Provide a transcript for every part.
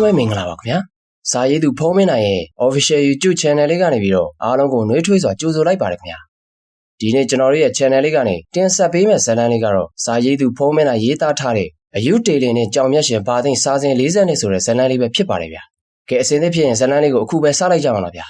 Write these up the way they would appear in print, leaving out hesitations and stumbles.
ပွဲမင်္ဂလာပါခင်ဗျာစာရေးသူဖုံးမင်းနိုင်ရဲ့ official YouTube channel လေးကနေပြီးတော့အားလုံးကိုနှွေးထွေးစွာကြိုဆိုလိုက်ပါတယ်ခင်ဗျာဒီနေ့ကျွန်တော်တို့ရဲ့ channel လေးကနေတင်ဆက်ပေးမယ့်ဇာတ်လမ်းလေးကတော့စာရေးသူဖုံးမင်းနိုင်ရေးသားထားတဲ့အယူတေလင်နဲ့ကြောင်မြတ်ရှင်ဘာသိန်းစာစဉ်40နဲ့ဆိုတဲ့ဇာတ်လမ်းလေးပဲဖြစ်ပါတယ်ဗျာကဲအစဉ်သစ်ဖြစ်ရင်ဇာတ်လမ်းလေးကိုအခုပဲစလိုက်ကြအောင်လားဗျာ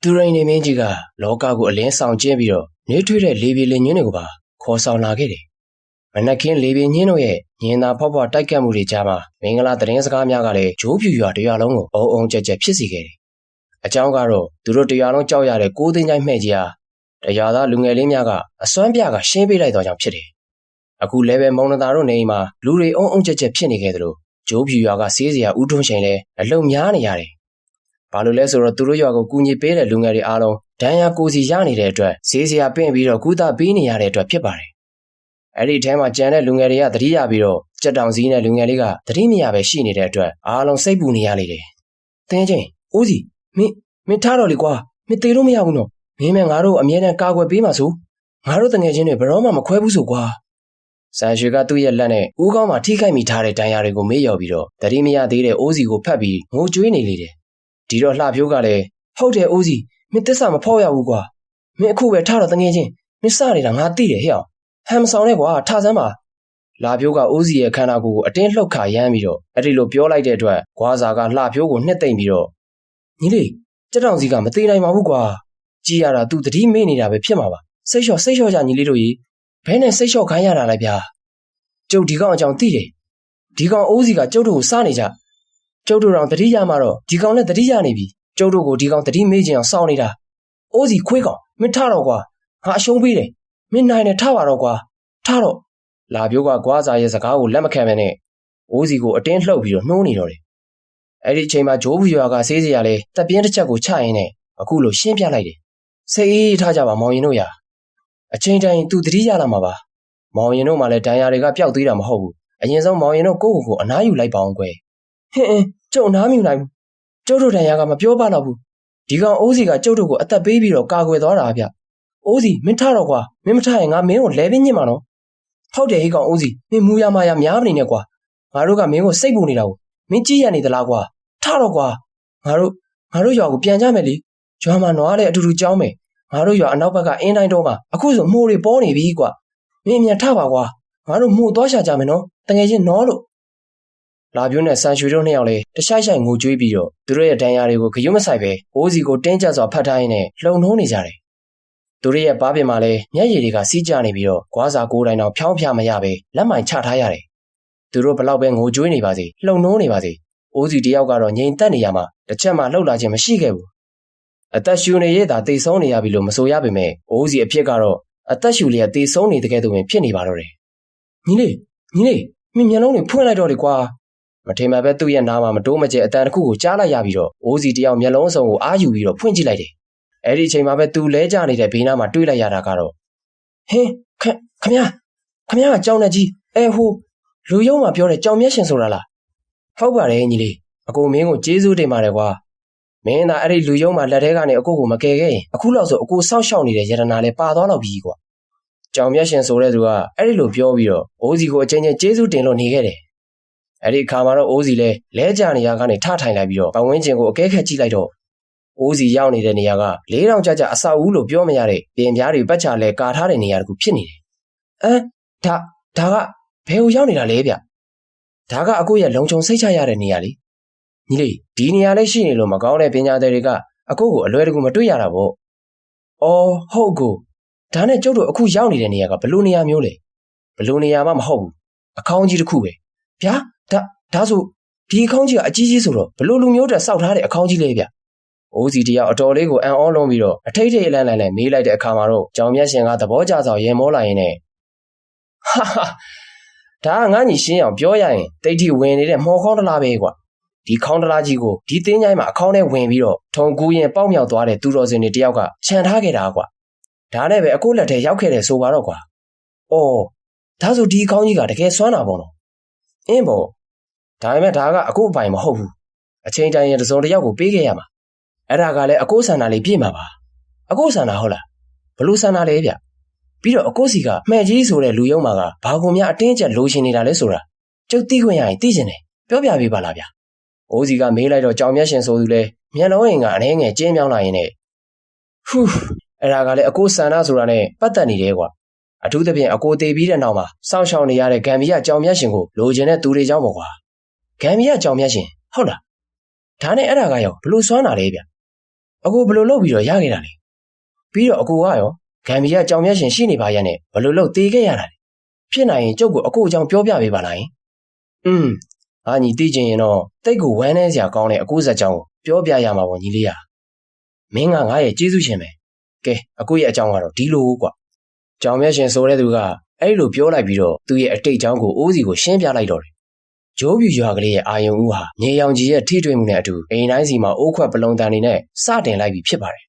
သူရိန်နေမင်းကြီးကလောကကိုအလင်းဆောင်ကျင်းပြီးတော့နှွေးထွေးတဲ့လေပြေလင်းညင်းတွေကိုပါခေါ်ဆောင်လာခဲ့တယ်မနက်ခင်းလေပြေညင်းတို့ရဲ့ညင်သာဖောက်ဖွားတိုက်ခတ်မှုတွေကြားမှာမင်္ဂလာသတင်းစကားများကလည်းဂျိုးဖြူရွာတရွာလုံးကိုအုံအုံကြက်ကြက်ဖြစ်စေခဲ့တယ်။အကြောင်းကတော့သူတို့တရွာလုံးကြောက်ရတဲ့ကိုးသိန်းချိုင်းမှဲ့ကြီးဟာတရွာသားလူငယ်လေးများကအစွမ်းပြကရှင်းပေးလိုက်တော့ကြောင့်ဖြစ်တယ်။အခုလည်းပဲမုံနတာတို့နေအိမ်မှာလူတွေအုံအုံကြက်ကြက်ဖြစ်နေခဲ့သလိုဂျိုးဖြူရွာကဆေးစရာဦးထွန်းချိန်လည်းအလုံများနေရတယ်။ဘာလို့လဲဆိုတော့သူတို့ရွာကိုကူညီပေးတဲ့လူငယ်တွေအားလုံးဒဏ်ရာကိုစီရနေတဲ့အတွက်ဆေးစရာပင့်ပြီးတော့ကုသပေးနေရတဲ့အတွက်ဖြစ်ပါတယ်။အဲ့ဒီထဲမှာကြံတဲ့လူငယ်တွေကသတိရပြီးတော့ကြက်တောင်စည်းနဲ့လူငယ်လေးကသတိမရပဲရှိနေတဲ့အတွက်အားလုံးစိတ်ပူနေရလေတယ်။တင်းချင်းအိုးစီမင်းထားတော့လေကွာမင်းသေးလို့မရဘူးနော်မင်းငါတို့အမြဲတမ်းကာကွယ်ပေးမှာဆိုငါတို့တငယ်ချင်းတွေဘယ်တော့မှမခွဲဘူးဆိုကွာဆန်ရွှေကသူ့ရဲ့လက်နဲ့ဦးခေါင်းမှာထိခိုက်မိထားတဲ့ဒဏ်ရာတွေကိုမေ့လျော်ပြီးတော့သတိမရသေးတဲ့အိုးစီကိုဖတ်ပြီးငိုကြွေးနေလေတယ်။ဒီတော့လှဖြိုးကလည်းဟုတ်တယ်အိုးစီမင်းသစ္စာမဖောက်ရဘူးကွာမင်းအခုပဲထားတော့တငယ်ချင်းမင်းစနေတာငါသိတယ်ဟဲ့အောင်ဟမ်မဆောင်နဲ့ကွာထဆန်းပါလာဖြိုးကအိုးစီရဲ့ခန္ဓာကိုယ်ကိုအတင်းလှုပ်ခါရမ်းပြီးတော့အဲ့ဒီလိုပြောလိုက်တဲ့အတွက်ဂွာစာကလှဖြိုးကိုနှစ်သိမ့်ပြီးတော့ညီလေးကြက်တောင်စီကမသေးနိုင်ပါဘူးကွာကြည်ရတာသူတတိမေ့နေတာပဲဖြစ်မှာပါစိတ်လျှော့ကြညီလေးတို့ကြီးဘဲနဲ့စိတ်လျှော့ခိုင်းရတာလိုက်ဗျာကျုပ်ဒီကောင်အကြောင်းသိတယ်ဒီကောင်အိုးစီကကျုပ်တို့ကိုစားနေကြကျုပ်တို့တောင်တတိရမှာတော့ဒီကောင်လည်းတတိရနေပြီကျုပ်တို့ကိုဒီကောင်တတိမေ့ခြင်းအောင်စောင့်နေတာအိုးစီခွေးကောင်မင်းထတော့ကွာငါအရှုံးပေးတယ်မင်းနိုင်တယ်ထပါတော့ကွာထတော့လာပြိုးကဂွာစာရဲ့စကားကိုလက်မခံမနဲ့အိုးစီကိုအတင်းလှုပ်ပြီးတော့နှိုးနေတော့တယ်အဲ့ဒီအချိန်မှာဂျိုးဘူးရွာကဆေးစရာလေးတပ်ပြင်းတစ်ချက်ကိုချရင်းနဲ့အခုလိုရှင်းပြလိုက်တယ်စိတ်အေးထားကြပါမောင်ရင်တို့ရာအချိန်တိုင်းသူတတိရလာမှာပါမောင်ရင်တို့မှလည်းဒဏ်ရာတွေကပျောက်သေးတာမဟုတ်ဘူးအရင်ဆုံးမောင်ရင်တို့ကိုအနားယူလိုက်ပါအောင်ကွယ်ဟင်းကျုပ်အနားမယူနိုင်ဘူးကျုပ်တို့ဒဏ်ရာကမပြောပါတော့ဘူးဒီကောင်အိုးစီကကျုပ်တို့ကိုအသက်ပေးပြီးတော့ကာကွယ်သွားတာဗျအိုးစီမင်းထတော့ကွာမင်းမထရင်ငါမင်းကိုလဲပင်းညစ်မှာနော်ဟုတ်တယ်ဟေးကောင်အိုးစီမင်းမူရမာရများမနေနဲ့ကွာငါတို့ကမင်းကိုစိတ်ပူနေတာကိုမင်းကြည့်ရနေသလားကွာထတော့ကွာငါတို့ရွာကိုပြန်ကြမယ်လေရွာမှာနွားလည်းအတူတူကြောင်းမယ်ငါတို့ရွာအနောက်ဘက်ကအင်းတိုင်းတော့မှအခုဆိုမှုတွေပေါ်နေပြီကွာမင်းမြန်ထပါကွာငါတို့မှုသွားရှာကြမယ်နော်တကယ်ချင်းနော်လို့လာပြိုးနဲ့ဆန်ရွှေတို့နှစ်ယောက်လည်းတခြားဆိုင်ငိုကြွေးပြီးတော့သူတို့ရဲ့ဒဏ်ရာတွေကိုဂရုမစိုက်ပဲအိုးစီကိုတင်းကျပ်စွာဖတ်ထားရင်းနဲ့လှုံနှိုးနေကြတယ်သူတို့ရဲ့ဘားပြင်မှာလည်းမျက်ရည်တွေကစီးကျနေပြီးတော့ဂွာစာကိုယ်တိုင်တော့ဖြောင်းဖျားမရပဲလက်မိုင်ချထားရတယ်သူတို့ဘလောက်ပဲငိုကြွေးနေပါစေလှုံနှိုးနေပါစေအိုးစီတယောက်ကတော့ငြိမ်သက်နေရမှာတစ်ချက်မှလှုပ်လာခြင်းမရှိခဲ့ဘူးအသက်ရှူနေရတာတိတ်ဆုံးနေရပြီလို့မဆိုရပါနဲ့အိုးစီအဖြစ်ကတော့အသက်ရှူလျက်တိတ်ဆုံးနေတဲ့ကဲ့သို့ပင်ဖြစ်နေပါတော့တယ်ညီလေးမင်းမျက်လုံးတွေဖွင့်လိုက်တော့လေကွာမထင်မှပဲသူ့ရဲ့နားမှာမတိုးမကျဲအတန်တစ်ခုကိုကြားလိုက်ရပြီးတော့အိုးစီတယောက်မျက်လုံးအစုံကိုအားယူပြီးတော့ဖွင့်ကြည့်လိုက်တယ်အဲ့ဒီအချိန်မှာပဲသူလဲကျနေတဲ့ဘေးနားမှာတွေးလိုက်ရတာကတော့ဟင်းခမရကကြောင်နဲ့ကြီးဟိုလူယုံမှာပြောတဲ့ကြောင်မျက်ရှင်ဆိုတာလားဟုတ်ပါတယ်ညီလေးအကိုမင်းကိုကျေးဇူးတင်ပါတယ်ကွာမင်းသာအဲ့ဒီလူယုံမှာလက်ထဲကနေအကိုကိုမကယ်ခဲ့ရင်အခုလောက်ဆိုအကိုစောင့်ရှောက်နေတဲ့ယတနာလဲပါသွားတော့ပြီကွာကြောင်မျက်ရှင်ဆိုတဲ့သူကအဲ့ဒီလိုပြောပြီးတော့အိုးစီကိုအချင်းချင်းကျေးဇူးတင်လို့နေခဲ့တယ်အဲ့ဒီအခါမှာတော့အိုးစီလဲကျနေရကနေထထိုင်လိုက်ပြီးတော့ပဝင်းကျင်ကိုအကဲခတ်ကြည့်လိုက်တော့အိုးစီရောက်နေတဲ့နေရာက4000ကျအဆောက်အဦလို့ပြောမရတဲ့ပြင်ပြားတွေပတ်ချလဲကာထားတဲ့နေရာတခုဖြစ်နေတယ်ဒါကဘယ်ကိုရောက်နေတာလဲဗျဒါကအကိုရဲ့လုံခြုံစိတ်ချရတဲ့နေရာလေညီလေးဒီနေရာလေးရှိနေလို့မကောင်းတဲ့ပညာသည်တွေကအကိုကိုအလွယ်တကူမတွေ့ရတာပေါ့အော်ဟုတ်ကိုဒါနဲ့ကျုပ်တို့အခုရောက်နေတဲ့နေရာကဘလို့နေရာမျိုးလဲဘလို့နေရာမှမဟုတ်ဘူးအခေါင်းကြီးတစ်ခုပဲဗျာဒါဆိုဒီအခေါင်းကြီးကအကြီးကြီးဆိုတော့ဘလို့လူမျိုးတက်စောက်ထားတဲ့အခေါင်းကြီးလေးဗျအိုးစီတယောက်အတော်လေးကိုအံ့ဩလုံးပြီးတော့အထိတ်ထိတ်အလန့်လန့်နဲ့မေးလိုက်တဲ့အခါမှာတော့ကြောင်မြတ်ရှင်ကသဘောကျစွာရင်မောလာရင်းနဲ့ဟာဒါကငါညီရှင်းအောင်ပြောရရင်တိတ်ထိဝင်နေတဲ့မော်ခေါင်းတလားပဲကွာဒီခေါင်းတလားကြီးကိုဒီတင်းချိုင်းမှာအခေါင်းထဲဝင်ပြီးတော့ထုံကူးရင်ပေါက်မြောက်သွားတဲ့သူတော်စင်တွေတယောက်ကခြံထားခဲ့တာကွာဒါနဲ့ပဲအကိုလက်ထဲရောက်ခဲ့တယ်ဆိုပါတော့ကွာအော်ဒါဆိုဒီခေါင်းကြီးကတကယ်စွမ်းတာပေါ့နော်အင်းပေါ့ဒါပေမဲ့ဒါကအကိုအပိုင်မဟုတ်ဘူးအချိန်တိုင်းရင်တစုံတစ်ယောက်ကိုပေးခဲ့ရမှာအဲ့ဒါကလည်းအကိုဆန္ဒလေးပြည့်မှာပါအကိုဆန္ဒဟုတ်လားဘလို့ဆန္ဒလဲဗျပြီးတော့အကိုစီကမှဲ့ကြီးဆိုတဲ့လူယုံမှာကဘာကုန်များအတင်းကျပ်လိုချင်နေတာလဲဆိုတာကျုပ်သိခွင့်ရရင်သိချင်တယ်ပြောပြပေးပါလားဗျ အိုးစီကမေးလိုက်တော့ကြောင်မျက်ရှင်ဆိုသူလဲမျက်လုံးအိမ်ကအနှဲငယ်ကျင်းမြောင်းလာရင်နဲ့ဟူးအဲ့ဒါကလည်းအကိုဆန္ဒဆိုတာနဲ့ပတ်သက်နေတယ်ကွာအထူးသဖြင့်အကိုသေးပြီးတဲ့နောက်မှာစောင့်ရှောက်နေရတဲ့ဂမ်ဘီယာကြောင်မျက်ရှင်ကိုလိုချင်တဲ့သူတွေကြောင့်ပေါ့ကွာဂမ်ဘီယာကြောင်မျက်ရှင်ဟုတ်လားဒါနဲ့အဲ့ဒါကရောဘလို့စွမ်းတာလဲဗျအကိုဘလို့လုပ်ပြီးတော့ရခဲ့တာလဲပြီးတော့အကိုကရောဂမ်ဘီယာကြောင်မျက်ရှင်ရှိနေပါရဲ့နဲ့ဘလို့လုပ်သေးခဲ့ရတာလဲဖြစ်နိုင်ရင်ကျုပ်ကိုအကိုအကြောင်းပြောပြပေးပါလားငါညီသိချင်ရင်တော့တိတ်ကိုဝမ်းနည်းစရာကောင်းတဲ့အကိုဇက်ကြောင်းကိုပြောပြရမှာပေါ့ညီလေးရမင်းကငါရဲ့ကျေးဇူးရှင်ပဲကဲအကိုရဲ့အကြောင်းကတော့ဒီလိုကွာကြောင်မျက်ရှင်ဆိုတဲ့သူကအဲ့လိုပြောလိုက်ပြီးတော့သူ့ရဲ့အတိတ်အကြောင်းကိုအိုးစီကိုရှင်းပြလိုက်တော့တယ်ဂျိုးပြူရွာကလေးရဲ့အာယုံဦးဟာနေရောင်ကြီးရဲ့ထိတွေ့မှုနဲ့အတူအိမ်တိုင်းစီမှာအိုးခွက်ပလုံတန်နေနဲ့စတင်လိုက်ပြီးဖြစ်ပါတယ်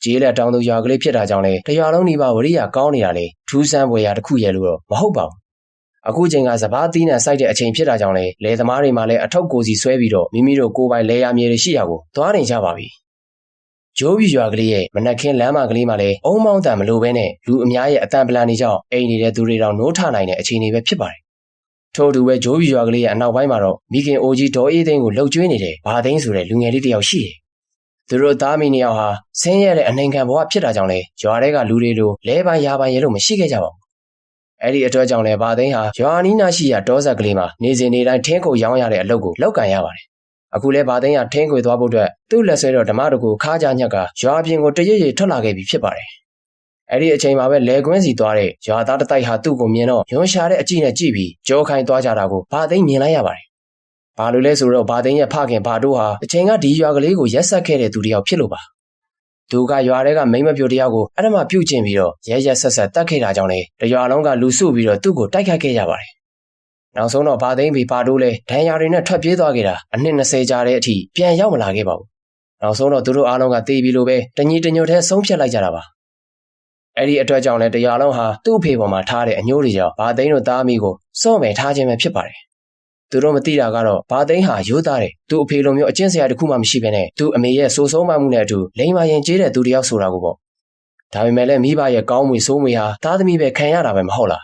ကျေးလက်တောင်သူရွာကလေးဖြစ်တာကြောင့်လေတရွာလုံးဒီပါဝရိယကောင်းနေတာလေထူးဆန်းဖွယ်ရာတစ်ခုရဲ့လို့တော့မဟုတ်ပါဘူးအခုချိန်ကစပားသီးနှံစိုက်တဲ့အချိန်ဖြစ်တာကြောင့်လေလယ်သမားတွေမှာလည်းအထုပ်ကိုစီဆွဲပြီးတော့မိမိတို့ကိုယ်ပိုင်လယ်ယာမြေတွေရှိရာကိုသွားနေကြပါပြီဂျိုးပြူရွာကလေးရဲ့မနက်ခင်းလမ်းမကလေးမှာလည်းအုံမောင်းတန်မလိုဘဲနဲ့လူအများရဲ့အတန်ပလန်နေကြောင့်အိမ်နေတဲ့သူတွေတောင်နိုးထနိုင်တဲ့အခြေအနေပဲဖြစ်ပါတယ်ထို့တူပဲဂျိုးပြူရွာကလေးရဲ့အနောက်ပိုင်းမှာတော့မိခင်အိုကြီးဒေါ်အေးသိန်းကိုလှုပ်ကျွေးနေတဲ့ဘာသိန်းဆိုတဲ့လူငယ်လေးတစ်ယောက်ရှိတယ်သူတို့သားမိနှစ်ယောက်ဟာဆင်းရဲတဲ့အနှိမ်ခံဘဝဖြစ်တာကြောင့်လေရွာထဲကလူတွေလိုလဲပိုင်းရာပိုင်းရဲလို့မရှိခဲ့ကြပါဘူးအဲ့ဒီအတွက်ကြောင့်လေဘာသိန်းဟာရွာနီးနားရှိရာတောဆက်ကလေးမှာနေစဉ်နေတိုင်းထင်းခုတ်ရောင်းရတဲ့အလုပ်ကိုလုပ်ကန်ရပါတယ်အခုလဲဘာသိန်းကထင်းခွေသွားဖို့အတွက်သူ့လက်ဆွဲတော်ဓမ္မတို့ကိုခါးကြညက်ကရွာပြင်ကိုတရရထွက်လာခဲ့ပြီဖြစ်ပါတယ်အဲ့ဒီအချိန်မှာပဲလဲကွင်းစီသွားတဲ့ရွာသားတစ်တိုက်ဟာသူ့ကိုမြင်တော့ရွံရှာတဲ့အကြည့်နဲ့ကြည့်ပြီးကြောခိုင်းသွားကြတာကိုဘာသိန်းမြင်လိုက်ရပါတယ်ဘာလို့လဲဆိုတော့ဘာသိန်းရဲ့ဖခင်ဘာတို့ဟာအချိန်ကဒီရွာကလေးကိုရက်ဆက်ခဲ့တဲ့သူတစ်ယောက်ဖြစ်လို့ပါသူကရွာထဲကမိန်းမပြိုတယောက်ကိုအဓမ္မပြုတ်ကျင်ပြီးတော့ရဲရဲဆက်ဆက်တတ်ခဲ့တာကြောင့်လေတရွာလုံးကလူစုပြီးတော့သူ့ကိုတိုက်ခိုက်ခဲ့ကြပါတယ်နောက်ဆုံးတော့ဘာသိန်းဘီဘာတို့လဲဒဏ်ရာတွေနဲ့ထွက်ပြေးသွားခဲ့တာအနှစ်20ကြာတဲ့အထိပြန်ရောက်မလာခဲ့ပါဘူးနောက်ဆုံးတော့သူတို့အားလုံးကတေးပြီးလို့ပဲတညီတညွတ်ထဲဆုံးဖြတ်လိုက်ကြတာပါအဲ့ဒီအတွက်ကြောင့်လဲတရွာလုံးဟာသူ့အဖေပေါ်မှာထားတဲ့အညိုးတွေကြောင့်ဘာသိန်းတို့သားအမိကိုစော့မယ်ထားခြင်းပဲဖြစ်ပါတယ်သူတို့မသိတာကတော့ဘာသိန်းဟာရိုးသားတယ်သူ့အဖေလိုမျိုးအကျင့်စရာတစ်ခုမှမရှိဘဲနဲ့သူ့အမေရဲ့ဆိုးဆုံးမှမှုနဲ့အတူလိမ်မာရင်ကျေးတဲ့သူတစ်ယောက်ဆိုတာကိုပေါ့ဒါပေမဲ့လည်းမိဘရဲ့ကောင်းမွေဆိုးမွေဟာသားသမီးပဲခံရတာပဲမဟုတ်လား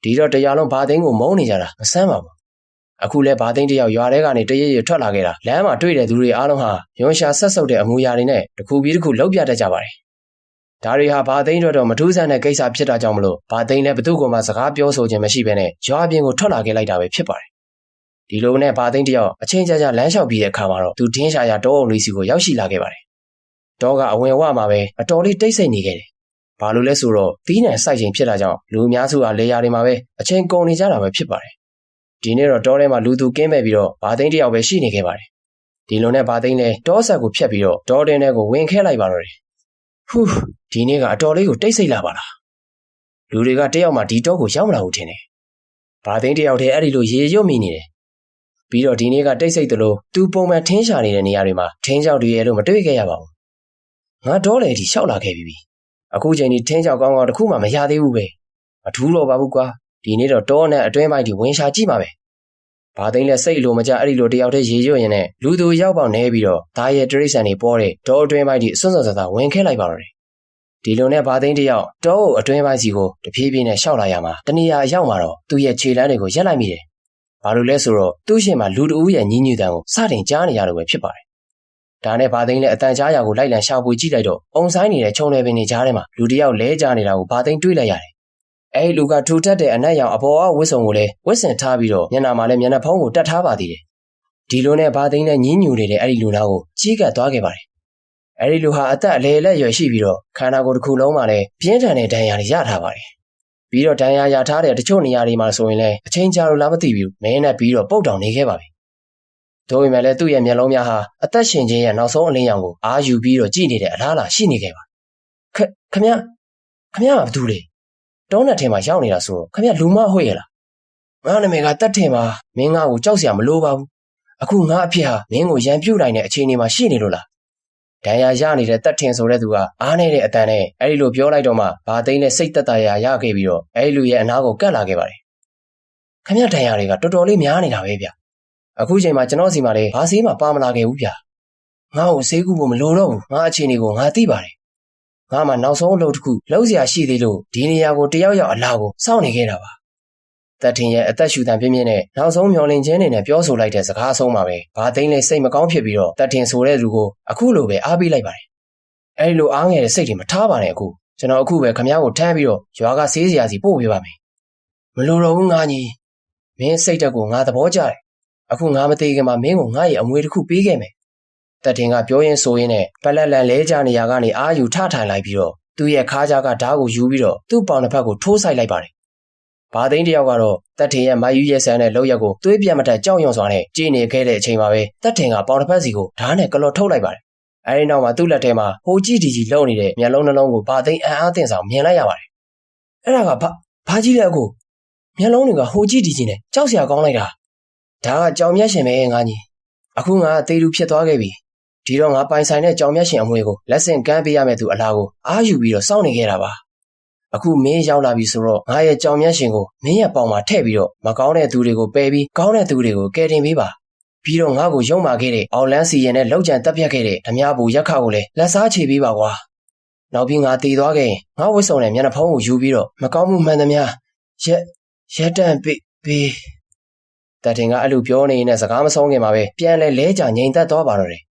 ဒီတော့တရားလုံးဘာသိန်းကိုမုန်းနေကြတာမဆန်းပါဘူးအခုလဲဘာသိန်းတယောက်ရွာထဲကနေတရရထွက်လာခဲ့တာလမ်းမှာတွေ့တဲ့သူတွေအားလုံးဟာရွံရှာဆက်ဆုပ်တဲ့အမူအရာတွေနဲ့တစ်ခုပြီးတစ်ခုလောက်ပြတတ်ကြပါတယ်ဒါတွေဟာဘာသိန်းတော့မထူးဆန်းတဲ့ကိစ္စဖြစ်တာကြောင့်မလို့ဘာသိန်းလည်းဘသူ့ကိုမှစကားပြောဆိုခြင်းမရှိဘဲနဲ့ရွာပြင်ကိုထွက်လာခဲ့လိုက်တာပဲဖြစ်ပါတယ်ဒီလိုနဲ့ဘာသိန်းတယောက်အချင်းချင်းလမ်းလျှောက်ပြီးတဲ့အခါမှာတော့သူထင်းရှာရတောအုံလေးစီကိုရောက်ရှိလာခဲ့ပါတယ်တောကအဝင်ဝမှာပဲအတော်လေးတိတ်ဆိတ်နေခဲ့တယ်ဘာလို့လဲဆိုတော့တီးနှံစိုက်ချိန်ဖြစ်တာကြောင့်လူအများစုဟာလေယာတွေမှာပဲအချိန်ကုန်နေကြတာပဲဖြစ်ပါတယ်ဒီနေ့တော့တောထဲမှာလူသူကင်းမဲ့ပြီးတော့ဘာသိန်းတယောက်ပဲရှိနေခဲ့ပါတယ်ဒီလိုနဲ့ဘာသိန်းလည်းတောဆက်ကိုဖြတ်ပြီးတော့တောတင်းထဲကိုဝင်ခဲလိုက်ပါတော့တယ်ဟူးဒီနေ့ကအတော်လေးကိုတိတ်ဆိတ်လာပါလားလူတွေကတယောက်မှဒီတောကိုရောက်မလာဘူးထင်တယ်ဘာသိန်းတယောက်တည်းအဲ့ဒီလိုရေရွတ်မိနေတယ်ပြီးတော့ဒီနေ့ကတိတ်ဆိတ်သလိုသူပုံမှန်ထင်းရှာနေတဲ့နေရာတွေမှာထင်းကြောက်တွေရဲ့လို့မတွေ့ခဲ့ရပါဘူးငါတောလေဒီလျှောက်လာခဲ့ပြီအခုချိန်ဒီထင်းကြောက်ကောင်းကောင်းတစ်ခုမှမရသေးဘူးပဲမထူးတော့ပါဘူးကွာဒီနေ့တော့တောနဲ့အတွင်းပိုင်းဒီဝင်ရှာကြည့်ပါပဲဘာသိန်းလဲစိတ်လိုမကြအဲ့ဒီလိုတယောက်တည်းရေရွတ်ရင်နဲ့လူသူရောက်ပေါက်နေပြီးတော့ဒါရဲ့တရိษံတွေပေါ်တဲ့တောအတွင်းပိုင်းဒီအစွန်းစွန်းဆာဝင်ခဲလိုက်ပါတော့တယ်ဒီလိုနဲ့ဘာသိန်းတယောက်တောအတွင်းပိုင်းစီကိုတဖြည်းဖြည်းနဲ့ရှောက်လာရမှာတနေရာရောက်မှာတော့သူ့ရဲ့ခြေလမ်းတွေကိုရက်လိုက်မိတယ်ဘာလို့လဲဆိုတော့သူ့ရှင်မှာလူတဦးရဲ့ညီးညူတန်ကိုစတင်ကြားနေရလို့ပဲဖြစ်ပါတယ်ဒါနဲ့ဘာသိန်းလည်းအတန်ကြားရာကိုလိုက်လံရှာဖွေကြည့်လိုက်တော့အုံဆိုင်နေတဲ့ခြုံနယ်ပင်တွေကြားထဲမှာလူတယောက်လဲကြားနေတာကိုဘာသိန်းတွေးလိုက်ရတယ်အဲဒီလူကထူထပ်တဲ့အနက်ရောင်အပေါ်အဝတ်စုံကိုလည်းဝတ်ဆင်ထားပြီးတော့မျက်နှာမှာလည်းမျက်နှာဖုံးကိုတတ်ထားပါသေးတယ်ဒီလိုနဲ့ဘာသိန်းလည်းညင်းညူနေတဲ့အဲဒီလူနာကိုကြီးကပ်သွားခဲ့ပါတယ်အဲဒီလူဟာအသက်အလယ်လက်ရွယ်ရှိပြီးတော့ခန္ဓာကိုယ်တစ်ခုလုံးမှာလည်းပြင်းထန်တဲ့ဒဏ်ရာတွေရထားပါတယ်ပြီးတော့ဒဏ်ရာရထားတဲ့တချို့နေရာတွေမှာဆိုရင်လည်းအချင်းကြာလို့လားမသိဘူးမဲနဲ့ပြီးတော့ပုတ်တောင်နေခဲ့ပါပြီ။ဒါပေမဲ့လည်းသူ့ရဲ့မျက်လုံးများဟာအသက်ရှင်ခြင်းရဲ့နောက်ဆုံးအလင်းရောင်ကိုအာယူပြီးတော့ကြည့်နေတဲ့အလားအလာရှိနေခဲ့ပါ။ခမရကဘာတူလဲ။တောနဲ့ထဲမှာရောက်နေတာဆိုတော့ခမရလူမဟုတ်ရဲ့လား။ငါနာမည်ကတက်ထင်ပါမင်းငါ့ကိုကြောက်စရာမလိုပါဘူး။အခုငါအဖြစ်ဟာမင်းကိုရန်ပြုတ်နိုင်တဲ့အခြေအနေမှာရှိနေလို့လား။ဒဏ်ရာရနေတဲ့တက်ထင်ဆိုတဲ့သူကအားနေတဲ့အတန်နဲ့အဲဒီလိုပြောလိုက်တော့မှဘာသိန်းနဲ့စိတ်သက်သာရာရခဲ့ပြီးတော့အဲဒီလူရဲ့အနားကိုကပ်လာခဲ့ပါတယ်။ခမရဒဏ်ရာတွေကတော်တော်လေးများနေတာပဲဗျ။အခုချိန်မှာကျွန်တော်စီမှာလည်းဘာဆေးမှပါမလာခဲ့ဘူးဗျ။ငါ့ကိုဆေးကုဖို့မလိုတော့ဘူး။ငါအခြေအနေကိုငါသိပါတယ်။ငါမှနောက်ဆုံးအလုပ်တစ်ခုလုပ်စရာရှိသေးလို့ဒီနေရာကိုတယောက်ယောက်အလားကိုစောင့်နေခဲ့တာပါ သက်ထင်ရဲ့အသက်ရှူတန်ပြင်းပြင်းနဲ့နောက်ဆုံးမျောလင့်ခြင်းနဲ့ပြောဆိုလိုက်တဲ့စကားအဆုံးမှာပဲဘာသိန်းလဲစိတ်မကောင်းဖြစ်ပြီးတော့သက်ထင်ဆိုတဲ့လူကိုအခုလိုပဲအားပေးလိုက်ပါတယ်။အဲဒီလိုအားငယ်တဲ့စိတ်တွေမထားပါနဲ့အခုကျွန်တော်အခုပဲခမည်းကိုထမ်းပြီးတော့ရွာကဆေးစရာစီပို့ပေးပါမယ်။မလိုတော့ဘူးငါကြီးမင်းစိတ်တက်ကိုငါသဘောကျတယ်။အခုငါမသေးခင်မှာမင်းကိုငါ့ရဲ့အမွေတစ်ခုပေးခဲ့မယ်။သက်ထင်ကပြောရင်းဆိုရင်းနဲ့ပလက်လန်လဲကြနေရကနေအာယူထထိုင်လိုက်ပြီးတော့သူ့ရဲ့ခါးကြားကဓာတ်ကိုယူပြီးတော့သူ့ပေါင်တစ်ဖက်ကိုထိုးဆိုင်လိုက်ပါတယ်။ဘာသိန်းတယောက်ကတော့သက်ထင်ရဲ့မိုက်ယူရဲဆန်းတဲ့လောက်ရက်ကိုသွေးပြတ်မတက်ကြောက်ရွံ့စွာနဲ့ကြည်နေခဲ့တဲ့အချိန်မှာပဲသက်ထင်ကပေါင်တစ်ဖက်စီကိုဓာတ်နဲ့ကလော်ထုတ်လိုက်ပါတယ်။အဲဒီနောက်မှာသူ့လက်ထဲမှာဟိုကြည့်ဒီကြီးလှုပ်နေတဲ့မျက်လုံးနှလုံးကိုဘာသိန်းအံ့အားသင့်ဆောင်မြင်လိုက်ရပါတယ်။အဲ့ဒါကဘာကြီးလဲအခုမျက်လုံးတွေကဟိုကြည့်ဒီကြီးနဲ့ကြောက်စရာကောင်းလိုက်တာ။ဒါကကြောင်မျက်ရှင်ပဲငါကြီး။အခုငါသေလူဖြစ်သွားခဲ့ပြီ။ဒီတော့ငါပိုင်ဆိုင်တဲ့ကြောင်မျက်ရှင်အမွေကိုလက်ဆင့်ကမ်းပေးရမယ့်သူအလားကိုအားယူပြီးတော့စောင့်နေခဲ့တာပါ။အခုမင်းရောက်လာပြီဆိုတော့ငါရဲ့ကြောင်မျက်ရှင်ကိုမင်းရဲ့ပေါင်မှာထည့်ပြီးတော့မကောင်းတဲ့သူတွေကိုပယ်ပြီးကောင်းတဲ့သူတွေကိုကယ်တင်ပေးပါပြီးတော့ငါ့ကိုယုံမာခဲ့တဲ့အောင်လန်းစီရင်နဲ့လောက်ကျန်တက်ပြတ်ခဲ့တဲ့ဓမြဘူရက်ခကိုလည်းလက်စားချေပေးပါကွာနောက်ပြီးငါတည်သွားခဲ့ရင်ငါဝစ်စုံနဲ့မျက်နှာဖုံးကိုယူပြီးတော့မကောင်းမှုမှန်သမျှရက်တန့်ပေးတတင်ကအဲ့လိုပြောနေနေတဲ့စကားမဆုံးခင်မှာပဲပြန်လဲကြငြိမ်သက်သွားပါတော့တယ်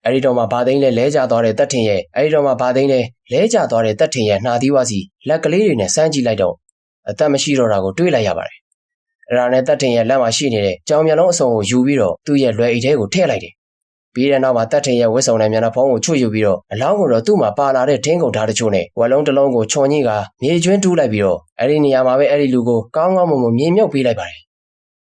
အဲ့ဒီတော့မှဘာသိန်းလဲကြသွားတဲ့တက်ထင်ရဲ့အဲ့ဒီတော့မှဘာသိန်းလဲကြသွားတဲ့တက်ထင်ရဲ့နှာသီးဝါစီလက်ကလေးတွေနဲ့စမ်းကြည့်လိုက်တော့အသက်မရှိတော့တာကိုတွေးလိုက်ရပါတယ်အဲ့ဒါနဲ့တက်ထင်ရဲ့လက်မှာရှိနေတဲ့ကြောင်မျက်လုံးအစုံကိုယူပြီးတော့သူ့ရဲ့လွယ်အိတ်ထဲကိုထည့်လိုက်တယ်ပြီးတဲ့နောက်မှာတက်ထင်ရဲ့ဝစ်စုံနဲ့မျက်နှာဖုံးကိုချွတ်ယူပြီးတော့အလောင်းကိုတော့သူ့မှာပါလာတဲ့ထင်းကုန်ဓာတ်တချို့နဲ့ဝက်လုံးတစ်လုံးကိုချွန်ကြီးကမြေကျွင်းတူးလိုက်ပြီးတော့အဲ့ဒီနေရာမှာပဲအဲ့ဒီလူကိုကောင်းကောင်းမွန်မွန်မြေမြုပ်ပေးလိုက်ပါတယ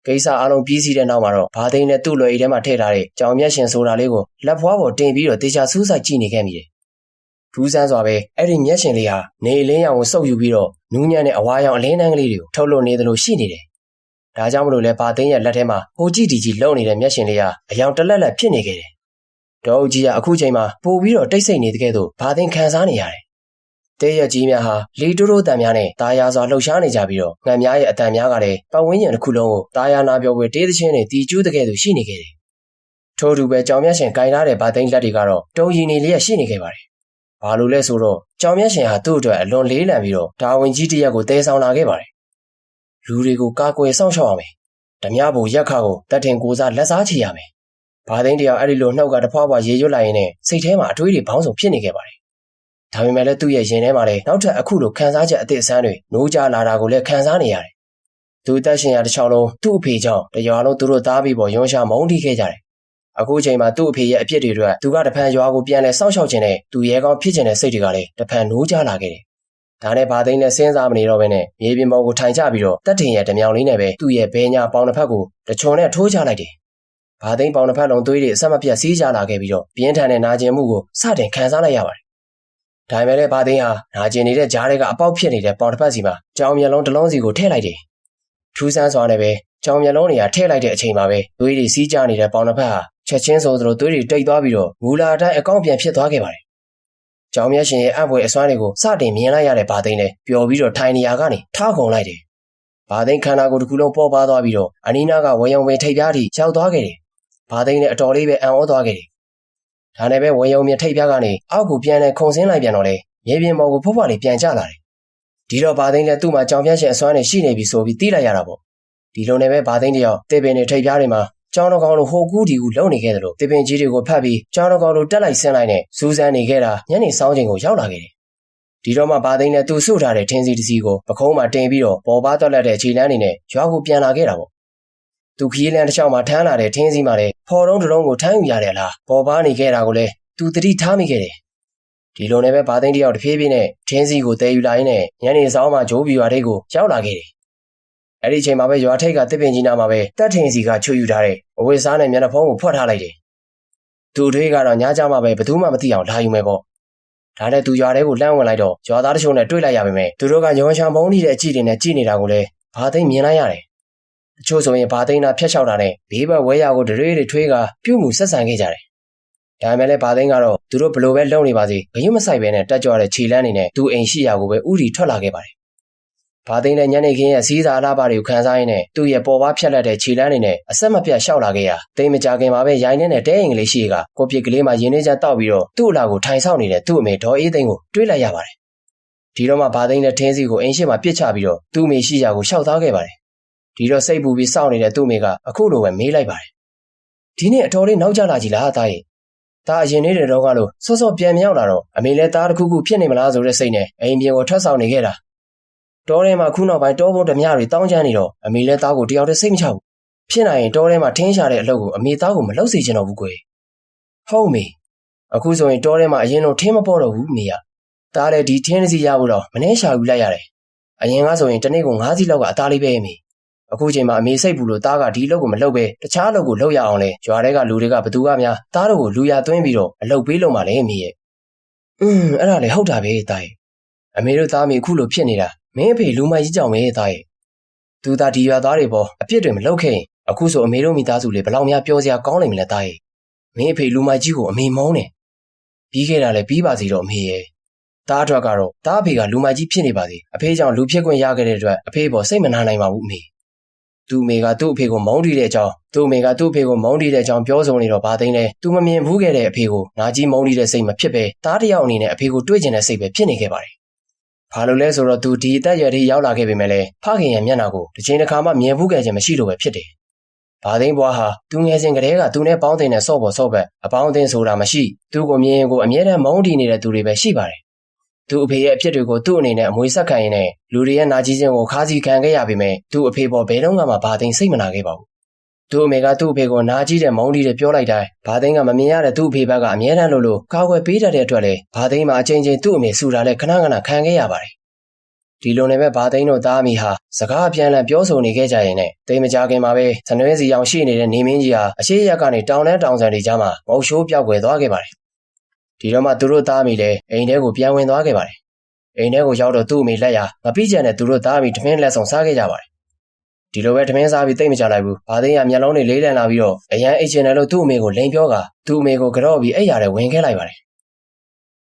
်ကိစ္စအလုံးပြီးစီးတဲ့နောက်မှာတော့ဘာသိန်းနဲ့သူ့လွယ်အိတ်ထဲမှာထည့်ထားတဲ့ကြောင်မျက်ရှင်ဆိုတာလေးကိုလက်ဖွားပေါ်တင်ပြီးတော့တေချာစူးစိုက်ကြည့်နေခဲ့မိတယ်။ထူးဆန်းစွာပဲအဲ့ဒီမျက်ရှင်လေးဟာနေအလင်းရောင်ကိုစုပ်ယူပြီးတော့နူးညံ့တဲ့အဝါရောင်အလင်းတန်းကလေးတွေကိုထုတ်လွှတ်နေသလိုရှိနေတယ်။ဒါကြောင့်မလို့လဲဘာသိန်းရဲ့လက်ထဲမှာဟိုကြည့်ဒီကြည့်လုံနေတဲ့မျက်ရှင်လေးဟာအယောင်တလက်လက်ဖြစ်နေခဲ့တယ်။ဒေါ်ဦးကြီးကအခုချိန်မှာပို့ပြီးတော့တိတ်ဆိတ်နေတဲ့ကဲ့သို့ဘာသိန်းခံစားနေရတယ်။တဲရက်ကြီးများဟာလီတိုးတိုးတန်များနဲ့တာယာစွာလှုပ်ရှားနေကြပြီးတော့ငံများရဲ့အတန်များကလည်းပတ်ဝန်းကျင်တစ်ခုလုံးကိုတာယာနာပြောပွဲတေးသချင်းတွေတီကျူးတဲ့ကဲ့သို့ရှိနေခဲ့တယ်။ထို့တူပဲကြောင်မျက်ရှင်ကင်ထားတဲ့ဘာသိန်းလက်တွေကတော့တုံရီနေလျက်ရှိနေခဲ့ပါတယ်။ဘာလို့လဲဆိုတော့ကြောင်မျက်ရှင်ဟာသူ့အတွက်အလွန်လေးလံပြီးတော့ဒါဝင်ကြီးတစ်ရက်ကိုတဲဆောင်လာခဲ့ပါတယ်။လူတွေကိုကာကွယ်စောင့်ရှောက်ရမယ်။ဓမြဘူရက်ခါကိုတက်ထင်ကိုစားလက်စားချရမယ်။ဘာသိန်းတယောက်အဲ့ဒီလိုနှုတ်ကတဖွာဖွာရေရွတ်လိုက်ရင်စိတ်ထဲမှာအတွေးတွေဘောင်းစုံဖြစ်နေခဲ့ပါတယ်ဒါပေမဲ့လည်းသူ့ရဲ့ရင်ထဲမှာလည်းနောက်ထပ်အခုလိုခံစားချက်အသစ်အဆန်းတွေနိုးကြလာတာကိုလည်းခံစားနေရတယ်။သူတက်ရှင်ရတစ်ချောင်းလုံးသူ့အဖေကြောင့်တရွာလုံးသူတို့သားပြီးပေါ်ရုံးရှာမုန်းတီးခဲ့ကြတယ်။အခုချိန်မှာသူ့အဖေရဲ့အပြစ်တွေအတွက်သူကတဖန်ရွာကိုပြန်လဲစောင့်ရှောက်ခြင်းနဲ့သူရဲကောင်းဖြစ်ခြင်းတဲ့စိတ်တွေကလည်းတဖန်နိုးကြလာခဲ့တယ်။ဒါနဲ့ဘာသိန်းနဲ့စဉ်းစားမနေတော့ဘဲနဲ့မြေပြင်ပေါ်ကိုထိုင်ချပြီးတော့တက်ထင်ရဲ့ဓမြောင်လေးနဲ့ပဲသူ့ရဲ့ဘဲညာပေါင်တစ်ဖက်ကိုတချွန်နဲ့ထိုးချလိုက်တယ်။ဘာသိန်းပေါင်တစ်ဖက်လုံးသွေးတွေအဆက်မပြတ်စီးကြလာခဲ့ပြီးတော့ပြင်းထန်တဲ့နာကျင်မှုကိုစတင်ခံစားလိုက်ရပါတယ်ဒါပေမဲ့လည်းဘာသိန်းဟာနာကျင်နေတဲ့ကြားထဲကအပေါက်ဖြစ်နေတဲ့ပေါင်တစ်ဖက်စီမှာကြောင်မျက်လုံးတစ်လုံးစီကိုထည့်လိုက်တယ်။ထူးဆန်းစွာနဲ့ပဲကြောင်မျက်လုံးတွေကထည့်လိုက်တဲ့အချိန်မှာပဲသွေးတွေစီးကျနေတဲ့ပေါင်တစ်ဖက်ဟာချက်ချင်းဆိုသလိုသွေးတွေတိတ်သွားပြီးတော့မူလာအတိုင်းအကောင့်ပြန်ဖြစ်သွားခဲ့ပါတယ်။ကြောင်မျက်ရှင်ရဲ့အံ့ဖွယ်အစွမ်းတွေကိုစတင်မြင်လိုက်ရတဲ့ဘာသိန်းလည်းပျော်ပြီးတော့ထိုင်နေရာကနေထခုန်လိုက်တယ်။ဘာသိန်းခန္ဓာကိုယ်တစ်ခုလုံးပေါ်ပါသွားပြီးတော့အနီးနားကဝေယုံပင်ထိပ်ပြားထိရောက်သွားခဲ့တယ်။ဘာသိန်းလည်းအတော်လေးပဲအံ့ဩသွားခဲ့တယ်။ဒါနဲ့ပဲဝေယုံမြထိပ်ပြားကနေအောက်ကိုပြန်လဲခုန်ဆင်းလိုက်ပြန်တော့လေမြေပြင်ပေါ်ကိုဖွားဖွားလေးပြန်ကျလာတယ်။ဒီတော့ဘာသိန်းလည်းသူ့မှာကြောင်ပြန့်ရှင်အစွမ်းနေရှိနေပြီဆိုပြီးသိလိုက်ရတာပေါ့။ဒီလိုနဲ့ပဲဘာသိန်းတယောက်တေပင်တွေထိပ်ပြားတွေမှာကြောင်တော်ကောင်လိုဟိုကူးဒီကူလုံနေခဲ့တယ်လို့တေပင်ကြီးတွေကိုဖတ်ပြီးကြောင်တော်ကောင်လိုတက်လိုက်ဆင်းလိုက်နဲ့စူးစမ်းနေခဲ့တာညနေစောင်းချိန်ကိုရောက်လာခဲ့တယ်။ဒီတော့မှဘာသိန်းလည်းသူ့ဆုထားတဲ့ထင်းစီတစ်စီကိုပခုံးမှာတင်ပြီးတော့ပေါ်ပါတော့လက်တဲ့ခြေလမ်းတွေနဲ့ရွာကိုပြန်လာခဲ့တာပေါ့။သူခီးလန်းတစ်ချောင်းမှာထမ်းလာတဲ့ထင်းစီမှာလည်းဖော်တုံးတုံးကိုထမ်းယူရတယ်လားပေါ်ပါနေခဲ့တာကိုလည်းသူသတိထားမိခဲ့တယ်။ဒီလိုနဲ့ပဲဘာသိန်းတယောက်တဖြည်းဖြည်းနဲ့ထင်းစီကိုတည်ယူလာရင်းနဲ့ညနေစောင်းမှာဂျိုးပြူရွာထိပ်ကိုရောက်လာခဲ့တယ်။အဲ့ဒီချိန်မှာပဲရွာထိပ်ကတစ်ပင်ကြီးနားမှာပဲတက်ထင်းစီကချွတ်ယူထားတဲ့အဝတ်စားနဲ့မျက်နှာဖုံးကိုဖွက်ထားလိုက်တယ်။သူတွေကတော့ညကြမှာပဲဘယ်သူမှမသိအောင်လာယူမယ်ပေါ့။ဒါနဲ့သူရွာထဲကိုလှမ်းဝင်လိုက်တော့ရွာသားတချို့နဲ့တွေ့လိုက်ရပါမယ်။သူတို့ကရုံချောင်မုန်းနေတဲ့အကြည့်တွေနဲ့ကြည့်နေတာကိုလည်းဘာသိန်းမြင်လိုက်ရတယ်။တချို့ဆိုရင်ဘာသိန်းနာဖျက်ချောက်တာနဲ့ဘေးဘက်ဝဲရကိုဒရွေးတွေထွေးကပြုတ်မှုဆက်ဆံခဲ့ကြတယ်။ဒါပေမဲ့လည်းဘာသိန်းကတော့သူတို့ဘလို့ပဲလုံနေပါစေဂရုမစိုက်ပဲနဲ့တက်ကြွတဲ့ခြေလမ်းတွေနဲ့သူ့အိမ်ရှိရာကိုပဲဥတီထွက်လာခဲ့ပါတယ်။ဘာသိန်းလည်းညနေခင်းရဲ့စီးစာအလားပါတွေကိုခံစားရင်းနဲ့သူ့ရဲ့ပေါ်ပါဖြတ်လက်တဲ့ခြေလမ်းတွေနဲ့အဆက်မပြတ်ရှောက်လာခဲ့ရတိမ်မကြခင်မှာပဲရိုင်းနေတဲ့တဲအိမ်ကလေးရှိကကိုပြစ်ကလေးမှာရင်းနှီးချတောက်ပြီးတော့သူ့အလာကိုထိုင်ဆောင်နေတဲ့သူ့အမေဒေါ်အေးသိန်းကိုတွေးလိုက်ရပါတယ်။ဒီတော့မှဘာသိန်းလည်းထင်းစီကိုအိမ်ရှိမှာပြစ်ချပြီးတော့သူ့အမေရှိရာကိုရှောက်သားခဲ့ပါတယ် ဒီတော့စိတ်ပူပြီးစောင့်နေတဲ့သူ့မိကအခုလိုပဲမေးလိုက်ပါတယ်ဒီနေ့အတော်လေးနောက်ကျလာကြလားသားရဲ့ဒါအရင်နေတဲ့တော့ကလို့စောစောပြန်မြောက်လာတော့အမေလည်းသားတစ်ခုခုဖြစ်နေမလားဆိုတဲ့စိတ်နဲ့အိမ်ပြင်ကိုထွက်ဆောင်နေခဲ့တာတောထဲမှာခုနောက်ပိုင်းတောဘုံဓမြတွေတောင်းကျမ်းနေတော့အမေလည်းသားကိုတယောက်တည်းစိတ်မချဘူးဖြစ်နိုင်ရင်တောထဲမှာထင်းရှာတဲ့အလုပ်ကိုအမေသားကိုမလုပ်စေချင်တော့ဘူးကွယ်ဟုတ်မေအခုဆိုရင်တောထဲမှာအရင်တော့ထင်းမပေါ်တော့ဘူးမေကသားလည်းဒီထင်းတစ်စီရဖို့တော့မနှဲရှာယူလိုက်ရတယ်အရင်ကဆိုရင်တစ်နေ့ကို9စီလောက်ကအသားလေးပဲမေအခုချိန်မှာအမေစိတ်ပူလို့သားကဒီအလုပ်ကိုမလုပ်ပဲတခြားအလုပ်ကိုလုပ်ရအောင်လဲရွာထဲကလူတွေကဘသူကများသားတို့ကိုလူရသွင်းပြီးတော့အလုပ်ပေးလို့မှလည်းမေရဲ့အဲ့ဒါလေဟုတ်တာပဲသားရဲ့အမေတို့သားမေအခုလိုဖြစ်နေတာမင်းအဖေလူမကြီးကြောင်ပဲသားရဲ့သူသားဒီရွာသားတွေပေါ်အပြစ်တွေမလုပ်ခဲ့ရင်အခုဆိုအမေတို့မိသားစုလေးဘယ်လောက်များပြောစရာကောင်းနိုင်မလဲသားရဲ့မင်းအဖေလူမကြီးကိုအမေမုန်းတယ်ပြီးခဲ့တာလည်းပြီးပါစီတော့အမေရဲ့သားအတွက်ကတော့သားအဖေကလူမကြီးဖြစ်နေပါစေအဖေကြောင့်လူဖြစ်ခွင့်ရခဲ့တဲ့အတွက်အဖေပေါ်စိတ်မနာနိုင်ပါဘူးအမေသူ့အမေကသူ့အဖေကိုမုန်းတီးတဲ့အကြောင်းသူ့အမေကသူ့အဖေကိုမုန်းတီးတဲ့အကြောင်းပြောဆိုနေတော့ဘာသိန်းလဲသူမမြင်ဘူးခဲ့တဲ့အဖေကိုနာကြီးမုန်းတီးတဲ့စိတ်မဖြစ်ပဲသားတစ်ယောက်အနေနဲ့အဖေကိုတွေ့ကျင်တဲ့စိတ်ပဲဖြစ်နေခဲ့ပါတယ်ဘာလို့လဲဆိုတော့သူဒီအသက်အရွယ်ထိရောက်လာခဲ့ပေမဲ့လည်းဖခင်ရဲ့မျက်နှာကိုတစ်ချိန်တစ်ခါမှမြင်ဘူးခဲ့ခြင်းမရှိလို့ပဲဖြစ်တယ်ဘာသိန်းဘွားဟာသူငယ်စဉ်ကတည်းကသူနဲ့ပေါင်းတင်တဲ့ဆော့ပေါ်ဆော့ဘက်အပေါင်းအသင်းဆိုတာမရှိသူ့ကိုမြင်ရင်ကိုအမြဲတမ်းမုန်းတီးနေတဲ့သူတွေပဲရှိပါတယ်သူ့အဖေရဲ့အဖြစ်တွေကိုသူ့အနေနဲ့အမွေဆက်ခံရင်းနဲ့လူတွေရဲ့နာကျင်ခြင်းကိုခါးစီခံခဲ့ရပေမဲ့သူ့အဖေပေါ်ဘယ်တော့မှဘာသိန်းစိတ်မနာခဲ့ပါဘူးသူ့အမေကသူ့အဖေကိုနာကျင်တဲ့မုန်းတီးတဲ့ပြောလိုက်တိုင်းဘာသိန်းကမမြင်ရတဲ့သူ့အဖေဘက်ကအမြဲတမ်းလို့ကာကွယ်ပေးတတ်တဲ့အတွက်လည်းဘာသိန်းမှာအချိန်ချင်းသူ့အမေဆူတာလည်းခဏခဏခံခဲ့ရပါတယ်ဒီလိုနဲ့ပဲဘာသိန်းတို့သားအမိဟာစကားအပြန်အလှန်ပြောဆိုနေခဲ့ကြရင်နဲ့တိမ်မကြခင်မှာပဲဇနွဲစီအောင်ရှိနေတဲ့နေမင်းကြီးဟာအရှိရက်ကနေတောင်တန်းတောင်ဆန်တွေကြားမှာငုံရှိုးပြောက်ွယ်သွားခဲ့ပါတယ်ဒီတော့မှသူတို့သားအမိလည်းအိမ်ထဲကိုပြန်ဝင်သွားခဲ့ပါတယ်အိမ်ထဲကိုရောက်တော့သူ့အမေလက်ရမပြည့်ကျန်တဲ့သူတို့သားအမိထမင်းလက်ဆောင်စားခဲ့ကြပါတယ်ဒီလိုပဲထမင်းစားပြီးတိတ်မကြလိုက်ဘူးဘာသိန်းကမျက်လုံးတွေလေးလံလာပြီးတော့အရန်အိတ်ချင်တယ်လို့သူ့အမေကိုလိန်ပြောကသူ့အမေကိုကြော့ပြီးအိတ်ရတဲ့ဝင်ခဲ့လိုက်ပါတယ်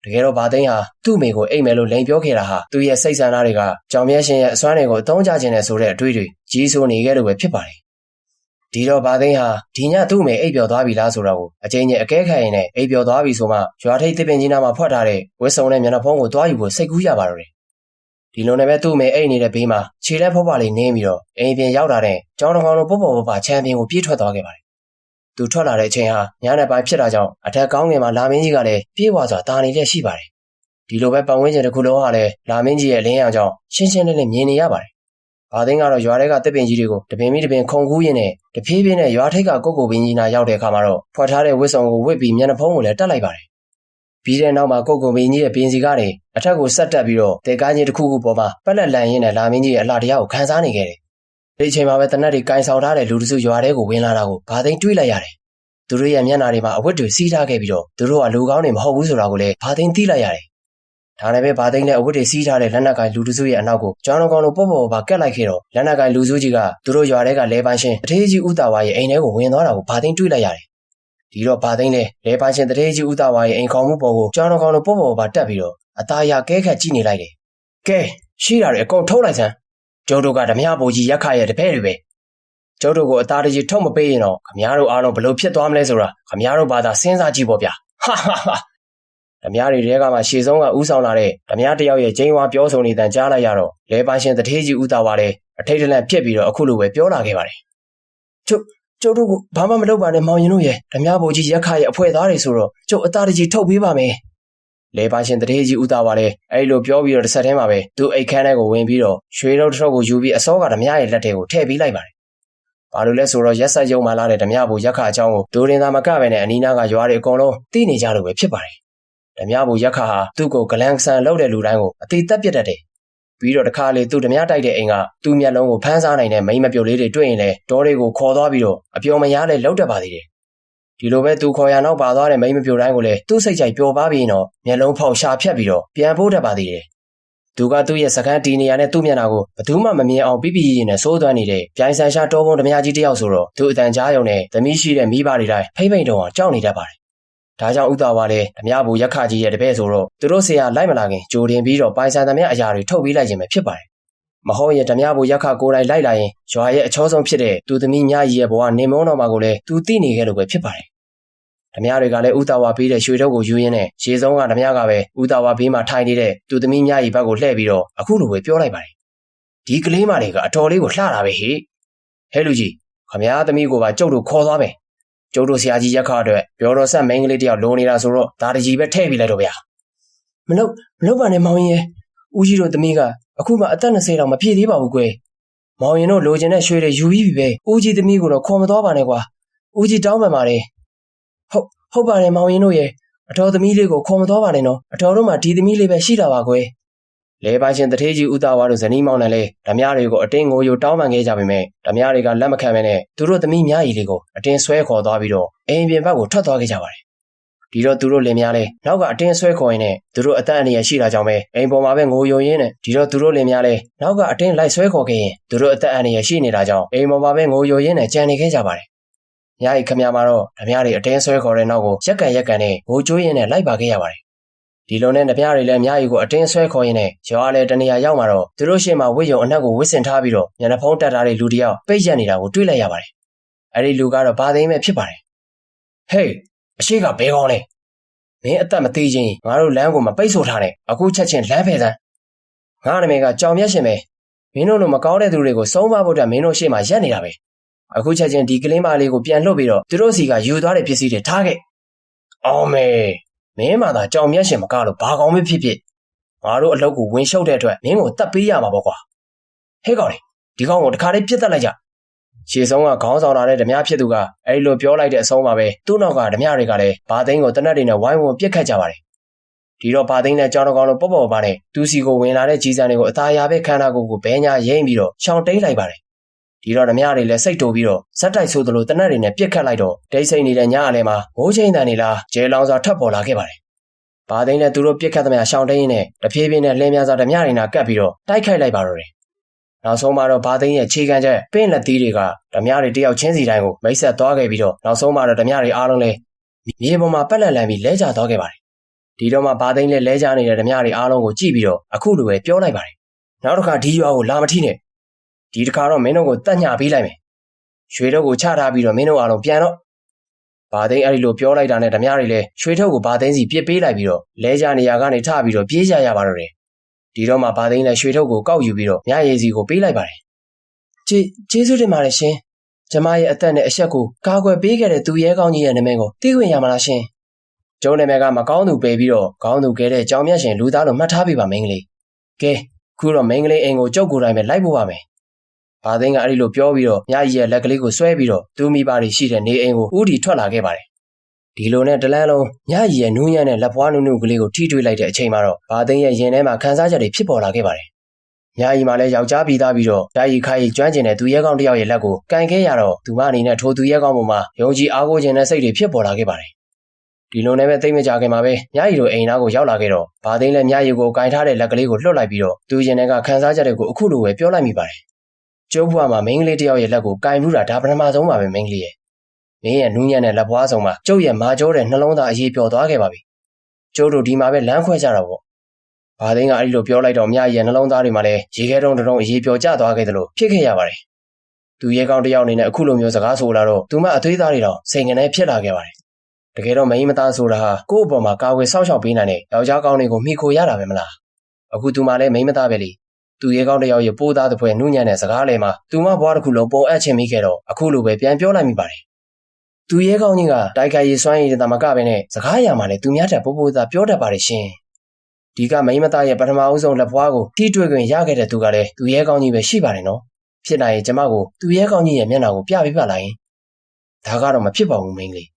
တကယ်တော့ဘာသိန်းဟာသူ့အမေကိုအိတ်မယ်လို့လိန်ပြောခဲ့တာဟာသူ့ရဲ့စိတ်ဆန္ဒတွေကကြောင်မြဲရှင်ရဲ့အစွမ်းတွေကိုအသုံးချခြင်းနဲ့ဆိုတဲ့အတွေ့တွေကြီးစိုးနေခဲ့လို့ပဲဖြစ်ပါတယ်ဒီတော့ဘာသိန်းဟာဒီညသူ့အမေအိတ်ပျော်သွားပြီလားဆိုတော့အချိန်ချင်းအကဲခတ်ရင်နဲ့အိတ်ပျော်သွားပြီဆိုမှရွာထိပ်သစ်ပင်ကြီးနားမှာဖွက်ထားတဲ့ဝစ်စုံနဲ့မျက်နှာဖုံးကိုတွားယူဖို့စိတ်ကူးရပါတော့တယ်ဒီလိုနဲ့ပဲသူ့အမေအိတ်နေတဲ့ဘေးမှာခြေလက်ဖောက်ပါလေးနင်းပြီးတော့အိမ်ပြင်ရောက်လာတဲ့ကျောင်းတော်ကောင်လိုပေါ့ပေါ့ပါချမ်းပင်ကိုပြေးထွက်သွားခဲ့ပါတယ်သူထွက်လာတဲ့အချိန်ဟာညနေပိုင်းဖြစ်တာကြောင့်အထက်ကောင်းငယ်မှာလာမင်းကြီးကလည်းပြေးဝါစွာတာနေလျက်ရှိပါတယ်ဒီလိုပဲပတ်ဝန်းကျင်တစ်ခုလုံးဟာလည်းလာမင်းကြီးရဲ့လင်းရောင်ကြောင့်ရှင်းရှင်းလင်းလင်းမြင်နေရပါတယ်ဘာသိန်းကတော့ရွာထဲကတစ်ပင်ကြီးတွေကိုတပင်မိတပင်ခုံကူးရင်းနဲ့တဖြည်းဖြည်းနဲ့ရွာထိပ်ကကိုကိုပင်ကြီးနာရောက်တဲ့အခါမှာတော့ဖွက်ထားတဲ့ဝစ်စုံကိုဝစ်ပြီးမျက်နှာဖုံးကိုလည်းတက်လိုက်ပါတယ်ပြီးတဲ့နောက်မှာကိုကိုပင်ကြီးရဲ့ပင်စီကနေအထက်ကိုဆက်တက်ပြီးတော့တေကားကြီးတစ်ခုခုပေါ်မှာပက်လက်လန်ရင်းနဲ့လာမင်းကြီးရဲ့အလှတရားကိုခန်းစားနေခဲ့တယ်ဒီအချိန်မှာပဲတနက်တွေကင်ဆောင်ထားတဲ့လူတစုရွာထဲကိုဝင်လာတာကိုဘာသိန်းတွေးလိုက်ရတယ်သူတို့ရဲ့မျက်နှာတွေမှာအဝတ်တွေစီးထားခဲ့ပြီးတော့သူတို့ကလူကောင်းတွေမဟုတ်ဘူးဆိုတာကိုလည်းဘာသိန်းသိလိုက်ရတယ်ဒါနဲ့ပဲဘာသိန်းနဲ့အဝတ်တွေစီးထားတဲ့လက်နက်ကိုင်လူတစုရဲ့အနောက်ကိုကျောင်းတော်ကောင်လိုပေါ့ပေါ့ပါကက်လိုက်ခဲ့တော့လက်နက်ကိုင်လူစုကြီးကသူတို့ရွာထဲကလဲပိုင်းရှင်တထေးကြီးဦးတာဝါရဲ့အိမ်ထဲကိုဝင်သွားတာကိုဘာသိန်းတွေးလိုက်ရတယ်ဒီတော့ဘာသိန်းလဲလဲပိုင်းရှင်တထေးကြီးဦးတာဝါရဲ့အိမ်ခေါင်မှုပေါ်ကိုကျောင်းတော်ကောင်လိုပေါ့ပေါ့ပါတက်ပြီးတော့အသားရကဲခတ်ကြည့်နေလိုက်တယ်ကဲရှိတာတွေအကုန်ထုတ်လိုက်စမ်းကျုပ်တို့ကဓမြဘိုးကြီးရက်ခရဲ့တပည့်တွေပဲကျုပ်တို့ကိုအသားတကြီးထုတ်မပေးရင်တော့ခမည်းတော်အားလုံးဘလို့ဖြစ်သွားမလဲဆိုတာခမည်းတော်ဘာသာစဉ်းစားကြည့်ပေါ့ဗျာဟာဟာဟာဓမြတွေတဲကမှရှေ့ဆုံးကဥဆောင်လာတဲ့ဓမြတယောက်ရဲ့ကျင်းဝါပြောဆိုနေတန်ကြားလိုက်ရတော့လဲပိုင်းရှင်တထေးကြီးဦးတာဝါလည်းအထိတ်တလန့်ဖြစ်ပြီးတော့အခုလိုပဲပြောလာခဲ့ပါတယ်ကျုပ်တို့ကဘာမှမလုပ်ပါနဲ့မောင်ရင်တို့ရဲ့ဓမြဘိုးကြီးရက်ခရဲ့အဖွဲသားတွေဆိုတော့ကျုပ်အသားတကြီးထုတ်ပေးပါမယ်လဲပိုင်းရှင်တထေးကြီးဦးတာဝါလည်းအဲ့လိုပြောပြီးတော့တစ်ဆက်တည်းမှာပဲသူ့အိတ်ခမ်းထဲကိုဝင်ပြီးတော့ရွှေထုတ်တစ်ထုပ်ကိုယူပြီးအစောကဓမြရဲ့လက်ထဲကိုထည့်ပေးလိုက်ပါတယ်ဘာလို့လဲဆိုတော့ရက်ဆက်ရုံမှလာတဲ့ဓမြဘိုးရက်ခအကြောင်းကိုဒိုရင်သာမကပဲနဲ့အနီးနားကရွာတွေအကုန်လုံးသိနေကြလို့ပဲဖြစ်ပါတယ်ဓမြဘိုးရက်ခဟာသူ့ကိုဂလန်ဆန်လောက်တဲ့လူတိုင်းကိုအသေးသက်ပြတ်တတ်တယ်ပြီးတော့တခါလေသူ့ဓမြတိုက်တဲ့အိမ်ကသူ့မျက်လုံးကိုဖမ်းစားနိုင်တဲ့မိမပြုတ်လေးတွေတွေ့ရင်လည်းဒေါ်တွေကိုခေါ်သွားပြီးတော့အပြုံမရလဲလောက်တတ်ပါသေးတယ်ဒီလိုပဲသူခေါ်ရနောက်ပါသွားတဲ့မိမပြုတ်တိုင်းကိုလည်းသူ့စိတ်ကြိုက်ပျော်ပါပြီးတော့မျက်လုံးဖောက်ရှာဖြတ်ပြီးတော့ပြန်ပို့တတ်ပါသေးတယ်သူကသူ့ရဲ့စကန်းတီနေရနဲ့သူ့မျက်နှာကိုဘယ်သူမှမမြင်အောင်ပြပြရင်းနဲ့စိုးသွမ်းနေတဲ့ပြိုင်ဆန်ရှာတောပုံဓမြကြီးတယောက်ဆိုတော့သူ့အတန်ကြားယုံနဲ့သမီးရှိတဲ့မိဘတွေတိုင်းဖိမ့်ဖိမ့်တုံအောင်ကြောက်နေတတ်ပါတယ်ဒါကြောင့်ဥတာဝါလည်းဓမြဘိုးရက်ခကြီးရဲ့တပည့်ဆိုတော့သူတို့ဆရာလိုက်မလာခင်ကြိုတင်ပြီးတော့ပိုင်ဆန်သမျှအရာတွေထုတ်ပေးလိုက်ခြင်းပဲဖြစ်ပါတယ်မဟုတ်ရင်ဓမြဘိုးရက်ခကိုယ်တိုင်လိုက်လာရင်ရွာရဲ့အချောဆုံးဖြစ်တဲ့သူသမီးညကြီးရဲ့ဘဝနေမုန်းတော်မှာကိုလည်းသူသိနေခဲ့လို့ပဲဖြစ်ပါတယ်ဓမြတွေကလည်းဥတာဝါပေးတဲ့ရွှေထုတ်ကိုယူရင်းနဲ့ရေဆုံးကဓမြကပဲဥတာဝါဘေးမှာထိုင်နေတဲ့သူသမီးညကြီးဘက်ကိုလှည့်ပြီးတော့အခုလိုပဲပြောလိုက်ပါတယ်ဒီကလေးမလေးကအတော်လေးကိုလှတာပဲဟေ့ ဟဲ့လူကြီးခမည်းသမီးကိုပါကျုပ်တို့ခေါ်သွားမယ်ကျုပ်တို့ဆရာကြီးရက်ခအတွက်ပြောတော်ဆက်မိန်းကလေးတယောက်လိုနေတာဆိုတော့ဒါတကြီးပဲထည့်ပြီးလိုက်တော့ဗျာမလုပ်ပါနဲ့မောင်ရင်ရဲ့ဦးကြီးတို့သမီးကအခုမှအသက်20တောင်မပြည့်သေးပါဘူးကွယ်မောင်ရင်တို့လိုချင်တဲ့ရွှေတွေယူပြီးပြီပဲဦးကြီးသမီးကိုတော့ခေါ်မသွားပါနဲ့ကွာဦးကြီးတောင်းပန်ပါတယ်ဟုတ်ပါတယ်မောင်ရင်တို့ရဲ့အတော်သမီးလေးကိုခေါ်မသွားပါနဲ့နော်အတော်တို့မှဒီသမီးလေးပဲရှိတာပါကွယ်လဲပါရှင်တထေးကြီးဦးသားဝါတို့ဇနီးမောင်နှံလေးဓမြတွေကိုအတင်းငိုယိုတောင်းပန်ခဲ့ကြပေမဲ့ဓမြတွေကလက်မခံဘဲနဲ့သူတို့သမီးမြရီလေးကိုအတင်းဆွဲခေါ်သွားပြီးတော့အိမ်ပြင်ဘက်ကိုထွက်သွားခဲ့ကြပါတယ်ဒီတော့သူတို့လင်မယားလေးနောက်ကအတင်းဆွဲခေါ်ရင်းနဲ့သူတို့အသက်အန္တရာယ်ရှိတာကြောင့်ပဲအိမ်ပေါ်မှာပဲငိုယိုရင်းနဲ့ဒီတော့သူတို့လင်မယားလေးနောက်ကအတင်းလိုက်ဆွဲခေါ်ခဲ့ရင်သူတို့အသက်အန္တရာယ်ရှိနေတာကြောင့်အိမ်ပေါ်မှာပဲငိုယိုရင်းနဲ့ကြံနေခဲ့ကြပါတယ်ညရီခမများမှာတော့ဓမြတွေအတင်းဆွဲခေါ်တဲ့နောက်ကိုရက်ကန်နဲ့ငိုကြွေးရင်းနဲ့လိုက်ပါခဲ့ရပါတယ်ဒီလိုနဲ့ဓမြတွေလည်းအများကြီးကိုအတင်းဆွဲခေါ်ရင်းနဲ့ရွာလည်းတနေရာရောက်မှာတော့သူတို့ရှေ့မှာဝိယုံအနက်ကိုဝစ်ဆင်ထားပြီးတော့ညနေဖုံးတက်ထားတဲ့လူတယောက်ပိတ်ရက်နေတာကိုတွေ့လိုက်ရပါတယ်အဲ့ဒီလူကတော့ဘာသိမ်းပဲဖြစ်ပါတယ်ဟေးအရှိကဘဲကောင်းလဲမင်းအသက်မသေးချင်းငါတို့လမ်းကိုမပိတ်ဆို့ထားနဲ့အခုချက်ချင်းလမ်းဖယ်စမ်းငါနာမည်ကကြောင်မြတ်ရှင်ပဲမင်းတို့လိုမကောင်းတဲ့သူတွေကိုစုံမဖို့အတွက်မင်းတို့ရှေ့မှာရက်နေတာပဲအခုချက်ချင်းဒီကလေးမလေးကိုပြန်လှုပ်ပြီးတော့သူတို့စီကယူသွားတဲ့ပစ္စည်းတွေထားခဲ့အောင်မေမင်းမှသာကြောင်မြတ်ရှင်မကားလို့ဘာကောင်းမဖြစ်ငါတို့အလုပ်ကိုဝင်ရှုပ်တဲ့အတွက်မင်းကိုတတ်ပေးရမှာပေါ့ကွာဟဲ့ကောင်လေဒီကောင်ကိုတခါလေးပြစ်တက်လိုက်ကြရှေ့ဆုံးကခေါင်းဆောင်လာတဲ့ဓမြဖြစ်သူကအဲ့လိုပြောလိုက်တဲ့အဆုံးမှာပဲသူ့နောက်ကဓမြတွေကလည်းဘာသိန်းကိုတနက်တွေနဲ့ဝိုင်းဝန်းပြစ်ခတ်ကြပါတယ်ဒီတော့ဘာသိန်းနဲ့ကြောင်တော်ကောင်လိုပေါ့ပါနဲ့သူစီကိုဝင်လာတဲ့ကြီးစံတွေကိုအသာရပဲခန္ဓာကိုယ်ကိုဘဲညာရိမ့်ပြီးတော့ရှောင်တိန်လိုက်ပါတယ်ဒီတော့ဓမြတွေလည်းစိတ်တိုးပြီးတော့ဇက်တိုက်ဆိုသလိုတနက်တွေနဲ့ပြစ်ခတ်လိုက်တော့ဒိတ်စိတ်နေတဲ့ညအလဲမှာမိုးချိန်တန်နေလားကျဲလောင်စွာထပ်ပေါ်လာခဲ့ပါတယ်ဘာသိန်းနဲ့သူတို့ပြစ်ခတ်သမျှရှောင်တိန်နဲ့တဖြည်းဖြည်းနဲ့လှင်းများစွာဓမြတွေနာကပ်ပြီးတော့တိုက်ခိုက်လိုက်ပါတော့တယ်နောက်ဆုံးမှာတော့ဘာသိန်းရဲ့ခြေခံချက်ပင့်လက်သီးတွေကဓမြတွေတယောက်ချင်းစီတိုင်းကိုမိတ်ဆက်သွားခဲ့ပြီးတော့နောက်ဆုံးမှာတော့ဓမြတွေအားလုံးလည်းမြေပေါ်မှာပက်လက်လန်ပြီးလဲကျသွားခဲ့ပါတယ်ဒီတော့မှဘာသိန်းလည်းလဲကျနေတဲ့ဓမြတွေအားလုံးကိုကြည့်ပြီးတော့အခုလိုပဲပြောလိုက်ပါတယ်နောက်တစ်ခါဒီရွာကိုလာမထိနဲ့ဒီတစ်ခါတော့မင်းတို့ကိုတတ်ညှပေးလိုက်မယ်ရွှေထုတ်ကိုချထားပြီးတော့မင်းတို့အားလုံးပြန်တော့ဘာသိန်းအဲ့ဒီလိုပြောလိုက်တာနဲ့ဓမြတွေလည်းရွှေထုတ်ကိုဘာသိန်းစီပြစ်ပေးလိုက်ပြီးတော့လဲကျနေရာကနေထပြီးတော့ပြေးကြရပါတော့တယ်ဒီတော့မှဘာသိန်းလည်းရွှေထုတ်ကိုကောက်ယူပြီးတော့မြရည်စီကိုပေးလိုက်ပါတယ်ကျေးဇူးတင်ပါတယ်ရှင်ကျမရဲ့အသက်နဲ့အဆက်ကိုကာကွယ်ပေးခဲ့တဲ့သူရဲကောင်းကြီးရဲ့နာမည်ကိုသိခွင့်ရမလားရှင်ကျုံနာမည်ကမကောင်းသူပယ်ပြီးတော့ကောင်းသူကဲတဲ့ကြောင်မြတ်ရှင်လူသားလို့မှတ်ထားပေးပါမင်းကလေးကဲခုတော့မင်းကလေးအိမ်ကိုကြုတ်ကိုယ်တိုင်ပဲလိုက်ဖို့ပါမယ်ဘာသိန်းကအဲ့ဒီလိုပြောပြီးတော့မြရည်ရဲ့လက်ကလေးကိုဆွဲပြီးတော့သူမိပါတွေရှိတဲ့နေအိမ်ကိုဦးတီထွက်လာခဲ့ပါတယ်ဒီလိုနဲ့တလန်းလုံးမြရည်ရဲ့နူးညံ့တဲ့လက်ပွားနုနုကလေးကိုထိတွေ့လိုက်တဲ့အချိန်မှာတော့ဘာသိန်းရဲ့ရင်ထဲမှာခံစားချက်တွေဖြစ်ပေါ်လာခဲ့ပါတယ်မြရည်မှာလည်းယောက်ျားပြီးသားပြီးတော့ဓာရီခိုင်ကျွမ်းကျင်တဲ့သူရဲကောင်းတစ်ယောက်ရဲ့လက်ကိုကန်ခဲ့ရတော့သူမအနေနဲ့ထိုသူရဲကောင်းပေါ်မှာယုံကြည်အားကိုးခြင်းနဲ့စိတ်တွေဖြစ်ပေါ်လာခဲ့ပါတယ်ဒီလိုနဲ့ပဲသိမကြခင်မှာပဲမြရည်တို့အိမ်သားကိုရောက်လာခဲ့တော့ဘာသိန်းလည်းမြရည်ကိုကင်ထားတဲ့လက်ကလေးကိုလွှတ်လိုက်ပြီးတော့သူရင်ထဲကခံစားချက်တွေကိုအခုလိုပဲပြောလိုက်မိပါတယ်ကျုပ်ဘွားမှာမိန်းကလေးတစ်ယောက်ရဲ့လက်ကိုကင်ဘူးတာဒါပထမဆုံးပါပဲမိန်းကလေးရဲ့မင်းရဲ့နူးညံ့တဲ့လက်ပွားဆောင်မှာကျုပ်ရဲ့မာကျောတဲ့နှလုံးသားအရေးပျော်သွားခဲ့ပါပြီကျုပ်တို့ဒီမှာပဲလမ်းခွဲကြတာပေါ့ဘာသိန်းကအဲ့ဒီလိုပြောလိုက်တော့မြရဲ့နှလုံးသားတွေမှာလည်းရေခဲတုံးတုံးအရေးပျော်ကျသွားခဲ့သလိုဖြစ်ခဲ့ရပါတယ်သူရဲကောင်းတစ်ယောက်အနေနဲ့အခုလိုမျိုးစကားဆိုလာတော့သူမအသွေးသားတွေတော့စိန်ကနေဖြစ်လာခဲ့ပါတယ်တကယ်တော့မိန်းမသားဆိုတာဟာကိုယ့်အပေါ်မှာကာဝယ်စောင့်ရှောက်ပေးနိုင်တဲ့ယောက်ျားကောင်းတွေကိုမိခိုရတာပဲမလားအခုသူမလည်းမိန်းမသားပဲလေသူရဲကောင်းတစ်ယောက်ရဲ့ပိုးသားတစ်ဖွဲ့နူးညံ့တဲ့စကားလေးမှာသူမဘွားတစ်ခုလုံးပုံအပ်ချင်မိခဲ့တော့အခုလိုပဲပြန်ပြောလိုက်မိပါတယ်သူရဲကောင်းကြီးကတိုက်ခိုက်ရေးစွမ်းရည်တမကပဲနဲ့စကားရမှာလည်းသူများထက်ပိုသာပြောတတ်ပါတယ်ရှင်ဒီကမိန်းမသားရဲ့ပထမအဦးဆုံးလက်ဖွားကိုထိတွေ့ခွင့်ရခဲ့တဲ့သူကလည်းသူရဲကောင်းကြီးပဲရှိပါတယ်နော်ဖြစ်နိုင်ရင်ကျမကိုသူရဲကောင်းကြီးရဲ့မျက်နှာကိုပြပေးပါလားယင်ဒါကတော့မဖြစ်ပါဘူးမိန်းကလေး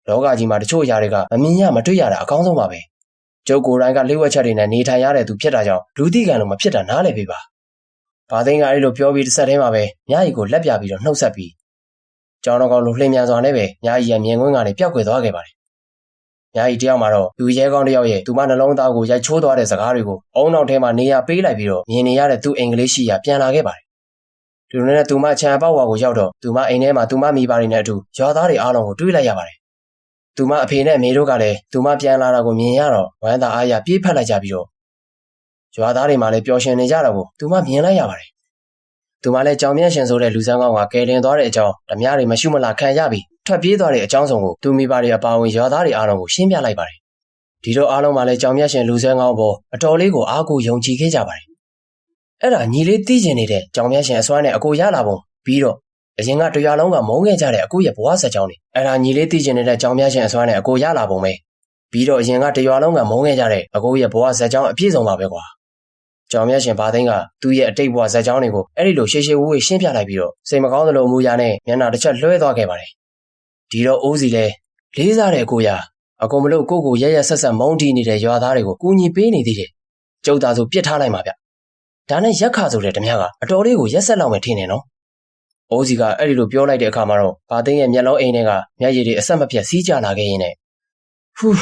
လောကကြီးမှာတချို့ຢာတွေကမမြင်ရမတွေ့ရတာအကောင်းဆုံးပါပဲကျုပ်ကိုယ်တိုင်ကလေးဝက်ချက်တွေနဲ့နေထိုင်ရတဲ့သူဖြစ်တာကြောင့်လူသိကံလို့မဖြစ်တာနားလည်ပေးပါဘာသိန်းကအဲ့လိုပြောပြီးတစ်ဆက်တည်းမှာပဲမြရီကိုလက်ပြပြီးတော့နှုတ်ဆက်ပြီးကျောင်းတော်ကောင်လိုလှိမ်မြန်စွာနဲ့ပဲမြရီရဲ့မြင်ကွင်းကနေပျောက်ကွယ်သွားခဲ့ပါတယ်မြရီတယောက်မှာတော့လူရဲကောင်းတယောက်ရဲ့သူမနှလုံးသားကိုရိုက်ချိုးသွားတဲ့စကားတွေကိုအုံနောက်ထဲမှာနေရာပေးလိုက်ပြီးတော့မြင်နေရတဲ့သူ့အင်္ဂလိပ်ရှိရာပြန်လာခဲ့ပါတယ်ဒီလိုနဲ့သူမချန်ပေါက်ဝါကိုရောက်တော့သူမအိမ်ထဲမှာသူမမိဘတွေနဲ့အတူရွာသားတွေအားလုံးကိုတွေ့လိုက်ရပါတယ်သူမအဖေနဲ့အမေတို့ကလည်းသူမပြန်လာတာကိုမြင်ရတော့ဝမ်းသာအားရပြေးဖက်လိုက်ကြပြီးတော့ရွာသားတွေမှလည်းပျော်ရွှင်နေကြတာကိုသူမမြင်လိုက်ရပါတယ်သူမလည်းကြောင်မြတ်ရှင်ဆိုတဲ့လူစမ်းကောင်းကကယ်တင်သွားတဲ့အကြောင်းဓမြတွေမရှိမလားခံရပြီးထွက်ပြေးသွားတဲ့အကြောင်းစုံကိုသူမိဘတွေအပါအဝင်ရွာသားတွေအားလုံးကိုရှင်းပြလိုက်ပါတယ်ဒီတော့အားလုံးမှလည်းကြောင်မြတ်ရှင်လူစမ်းကောင်းပေါ်အတော်လေးကိုအားကိုယုံကြည်ခဲ့ကြပါတယ်အဲ့ဒါညီလေးသိကျင်နေတဲ့ကြောင်မြတ်ရှင်အစွမ်းနဲ့အကိုရလာပုံပြီးတော့ ရင်ကတရွာလုံးကမုန်းခဲ့ကြတဲ့အကိုရဲ့ဘဝဆက်ကြောင်းတွေအဲ့ဒါညီလေးသိကျင်နေတဲ့ကြောင်များရှင်အစွမ်းနဲ့အကိုရလာပုံပဲပြီးတော့အရင်ကတရွာလုံးကမုန်းခဲ့ကြတဲ့အကိုရဲ့ဘဝဆက်ကြောင်းအပြည့်စုံပါပဲကွာကြောင်များရှင်ဘာသိန်းကသူ့ရဲ့အတိတ်ဘဝဆက်ကြောင်းတွေကိုအဲ့ဒီလိုရှေ့ရှေ့ဝေးရှင်းပြလိုက်ပြီးတော့စိတ်မကောင်းသလိုအမူအရာနဲ့မျက်နှာတစ်ချက်လွှဲသွားခဲ့ပါတယ်ဒီတော့အိုးစီလဲလေးစားတဲ့အကိုရအကုန်မလို့ကိုရက်ရက်ဆက်ဆက်မုန်းတီးနေတဲ့ရွာသားတွေကိုကူညီပေးနေသေးတယ်ကျုပ်သားဆိုပြစ်ထားလိုက်ပါဗျဒါနဲ့ရက်ခါဆိုတဲ့ဓမြကအတော်လေးကိုရက်ဆက်လောက်မယ်ထင်တယ်နော်အိုးစီကအဲ့ဒီလိုပြောလိုက်တဲ့အခါမှာတော့ဘာသိန်းရဲ့မျက်လုံးအိမ်ထဲကမျက်ရည်တွေအဆက်မပြတ်စီးကျလာခဲ့ရင်းနဲ့ဟူး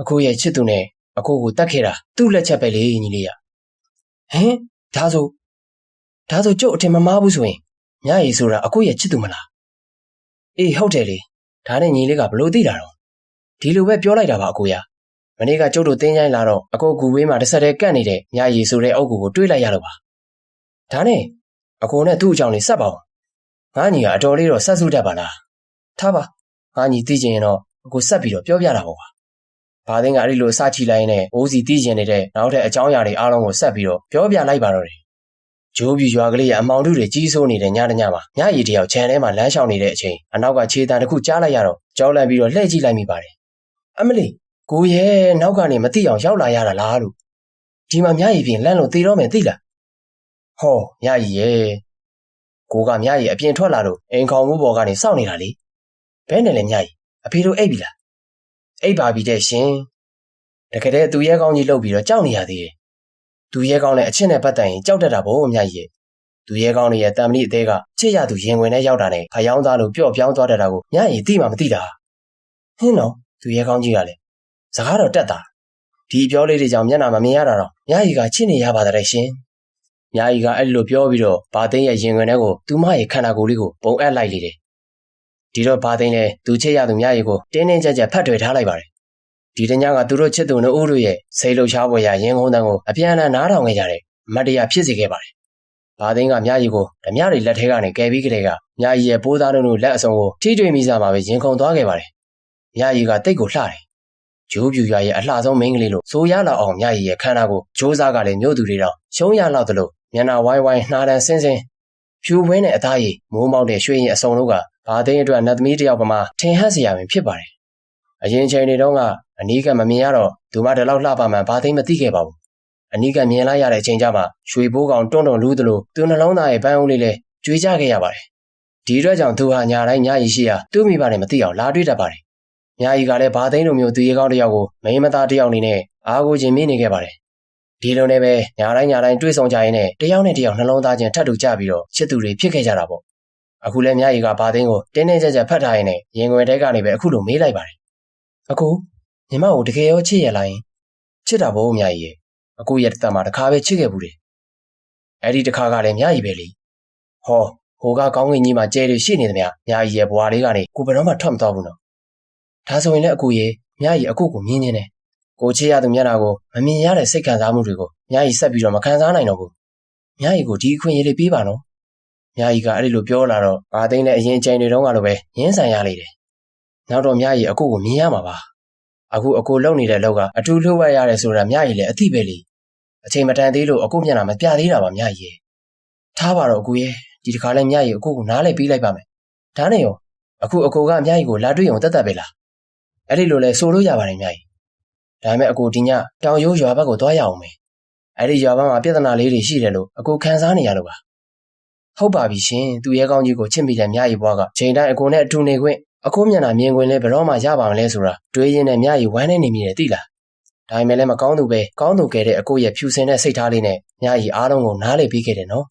အကိုရဲ့ချစ်သူနဲ့အကိုကိုတတ်ခဲ့တာသူ့လက်ချက်ပဲလေညီလေးရဟင်ဒါဆိုကျုပ်အထင်မမှားဘူးဆိုရင်မျက်ရည်ဆိုတာအကိုရဲ့ချစ်သူမလားအေးဟုတ်တယ်လေဒါနဲ့ညီလေးကဘလို့သိတာတော့ဒီလိုပဲပြောလိုက်တာပါအကိုရမနေ့ကကျုပ်တို့တင်းချိုင်းလာတော့အကိုကူဝေးမှာတစ်ဆက်တည်းကန့်နေတဲ့မျက်ရည်ဆိုတဲ့အုပ်ကိုတွေးလိုက်ရတော့ပါဒါနဲ့အကိုနဲ့သူ့အကြောင်းလေးဆက်ပါအောင်ငါညီကအတော်လေးတော့ဆက်စုတတ်ပါလားထားပါငါညီသိချင်ရင်တော့အကိုဆက်ပြီးတော့ပြောပြတာပေါ့ကွာဘာသိန်းကအဲ့ဒီလိုအစချီလိုက်နဲ့အိုးစီသိချင်နေတဲ့နောက်ထပ်အကြောင်းအရာတွေအားလုံးကိုဆက်ပြီးတော့ပြောပြလိုက်ပါတော့တယ်ဂျိုးပြူရွာကလေးရဲ့အမောင်တို့တွေကြီးစိုးနေတဲ့ညတညမှာညရီတယောက်ခြံထဲမှာလမ်းလျှောက်နေတဲ့အချိန်အနောက်ကခြေတံတစ်ခုကြားလိုက်ရတော့ကြောက်လန့်ပြီးတော့လှည့်ကြည့်လိုက်မိပါတယ်အမလီကိုရဲ့နောက်ကနေမသိအောင်ရောက်လာရတာလားလို့ဒီမှာညရီပြင်လန့်လို့သေတော့မယ်သိလားဟောညရီရဲ့ကိုကညရီအပြင်ထွက်လာတော့အိမ်ခေါင်မှုပေါ်ကနေစောင့်နေတာလေဘဲနဲ့လဲညရီအဖေတို့အိပ်ပြီလားအိပ်ပါပြီတဲ့ရှင်တကယ်တည်းသူရဲကောင်းကြီးလှုပ်ပြီးတော့ကြောက်နေရသေးတယ်သူရဲကောင်းနဲ့အချစ်နဲ့ပတ်သက်ရင်ကြောက်တတ်တာဗောအများကြီးရဲ့သူရဲကောင်းရဲ့တံမဏိအသေးကချစ်ရသူရင်ဝင်နဲ့ရောက်တာနဲ့ခရောင်းသားလို့ပျော့ပြောင်းသွားတတ်တာကိုညရီသိမှမသိတာဟင်းတော့သူရဲကောင်းကြီးကလည်းစကားတော့တက်တာဒီပြောလေးတွေကြောင့်မျက်နှာမမြင်ရတာတော့ညရီကချစ်နေရပါတဲ့ရှင်ညရီကအဲ့လိုပြောပြီးတော့ဘာသိန်းရဲ့ရင်ဝင်ထဲကိုသူမရဲ့ခန္ဓာကိုယ်လေးကိုပုံအပ်လိုက်လေတယ်ဒီတော့ဘာသိန်းလည်းသူချစ်ရသူညရီကိုတင်းတင်းကြပ်ကြပ်ဖတ်ထွေထားလိုက်ပါတယ်ဒီတညကသူတို့ချစ်သူနှစ်ဦးတို့ရဲ့စိတ်လှုပ်ရှားပွဲရရင်ခုန်တန်းကိုအပြန်အလှန်နားထောင်ခဲ့ကြတယ်မတ်တရားဖြစ်စေခဲ့ပါတယ်ဘာသိန်းကမြားရီကိုဓမြတွေလက်ထဲကနေကယ်ပြီးကလေးကမြားရီရဲ့ပိုးသားတို့လက်အစုံကိုထိတွေ့မိစားမှာပဲရင်ခုန်သွားခဲ့ပါတယ်မြားရီကတိတ်ကိုလှတယ်ဂျိုးပြူရွာရဲ့အလှဆုံးမိန်းကလေးလို့ဆိုရလောက်အောင်မြားရီရဲ့ခန္ဓာကိုဂျိုးစားကလည်းမြို့သူတွေတော့ရှုံးရလောက်သလိုမျက်နှာဝိုင်းဝိုင်းနှာတန်းဆင်းဆင်းဖြူဝင်းနဲ့အသားရည်မိုးမောက်တဲ့ရွှေရင်အစုံတို့ကဘာသိန်းအတွက်နတ်သမီးတယောက်ပမာထင်ဟပ်စရာပင်ဖြစ်ပါတယ်အရင်ချိန်တွေတုန်းကအနီးကမမြင်ရတော့သူမတလောက်လှပမှန်ဘာသိမသိခဲ့ပါဘူးအနီးကမြင်လိုက်ရတဲ့အချိန်ကျမှရွှေဘိုးကောင်တွန့်လူးသလိုသူနှလုံးသားရဲ့ပန်းအုပ်လေးလည်းကျွေးကြခဲ့ရပါတယ်ဒီအတွက်ကြောင့်သူဟာညာတိုင်းညရီရှိရာသူ့မိဘနဲ့မသိအောင်လာတွေ့တတ်ပါတယ်ညာရီကလည်းဘာသိန်းလိုမျိုးသူရေကောင်းတယောက်ကိုမိန်းမသားတယောက်အနေနဲ့အားကိုခြင်းမိနေခဲ့ပါတယ်ဒီလိုနဲ့ပဲညာတိုင်းတွေ့ဆုံကြရင်းနဲ့တယောက်နဲ့တယောက်နှလုံးသားချင်းထပ်တူကြပြီးတော့ချစ်သူတွေဖြစ်ခဲ့ကြတာပေါ့အခုလည်းညာရီကဘာသိန်းကိုတင်းတင်းကြပ်ကြပ်ဖတ်ထားရင်းနဲ့ရင်ခွင်ထဲကနေပဲအခုလိုမေးလိုက်ပါတယ်အကိုညီမကိုတကယ်ရောချစ်ရလားယင်ချစ်တာဗောမြာကြီးရဲ့အကိုရဲ့တသက်မှာတစ်ခါပဲချစ်ခဲ့ဘူးတယ်အဲ့ဒီတစ်ခါကလည်းမြာကြီးပဲလေဟောဟိုကကောင်းကင်ကြီးမှာကျဲတွေရှိနေသမျှမြာကြီးရဲ့ဘွားလေးကနေကိုဘယ်တော့မှထွက်မသွားဘူးနော်ဒါဆိုရင်လည်းအကိုရဲ့မြာကြီးအကိုကိုမြင်နေတယ်ကိုချစ်ရသူမျက်နှာကိုမမြင်ရတဲ့စိတ်ခံစားမှုတွေကိုမြာကြီးဆက်ပြီးတော့မခံစားနိုင်တော့ဘူးမြာကြီးကိုဒီအခွင့်အရေးလေးပေးပါနော်မြာကြီးကအဲ့ဒီလိုပြောလာတော့ဘာသိန်းနဲ့အရင်ချိန်တွေတုန်းကလိုပဲရင်းဆန်ရလေတယ်နောက်တော့မြာကြီးအကိုကိုမြင်ရမှာပါအခုအကိုလုံနေတဲ့လောက်ကအထူးလှုပ်ဝက်ရတယ်ဆိုတာမြကြီးလည်းအသိပဲလေအချိန်မတန်သေးလို့အကိုမျက်နှာမပြသေးတာပါမြကြီးရဲ့ထားပါတော့အကိုရဲ့ဒီတစ်ခါလဲမြကြီးအကိုကိုနားလဲပေးလိုက်ပါမယ်ဒါနဲ့ရောအခုအကိုကမြကြီးကိုလာတွေ့ရုံတက်တက်ပဲလားအဲ့ဒီလိုလဲဆိုလို့ရပါတယ်မြကြီးဒါပေမဲ့အကိုဒီညတောင်ရိုးရွာဘက်ကိုသွားရအောင်မယ်အဲ့ဒီရွာဘက်မှာပြဿနာလေးတွေရှိတယ်လို့အကိုခံစားနေရလို့ပါဟုတ်ပါပြီရှင်သူရဲကောင်းကြီးကိုချစ်မိတဲ့မြကြီးဘွားကချိန်တိုင်းအကိုနဲ့အထူနေခွင့်အကိုမျက်နှာမြင်ခွင့်လဲဘယ်တော့မှရပါမလဲဆိုတာတွေးရင်းနဲ့မြကြီးဝမ်းနေနေမိတယ်သိလားဒါပေမဲ့လည်းမကောင်းသူပဲကောင်းသူကဲတဲ့အကိုရဲ့ဖြူစင်တဲ့စိတ်ထားလေးနဲ့မြကြီးအားလုံးကိုနားလေပြီးခဲ့တယ်နော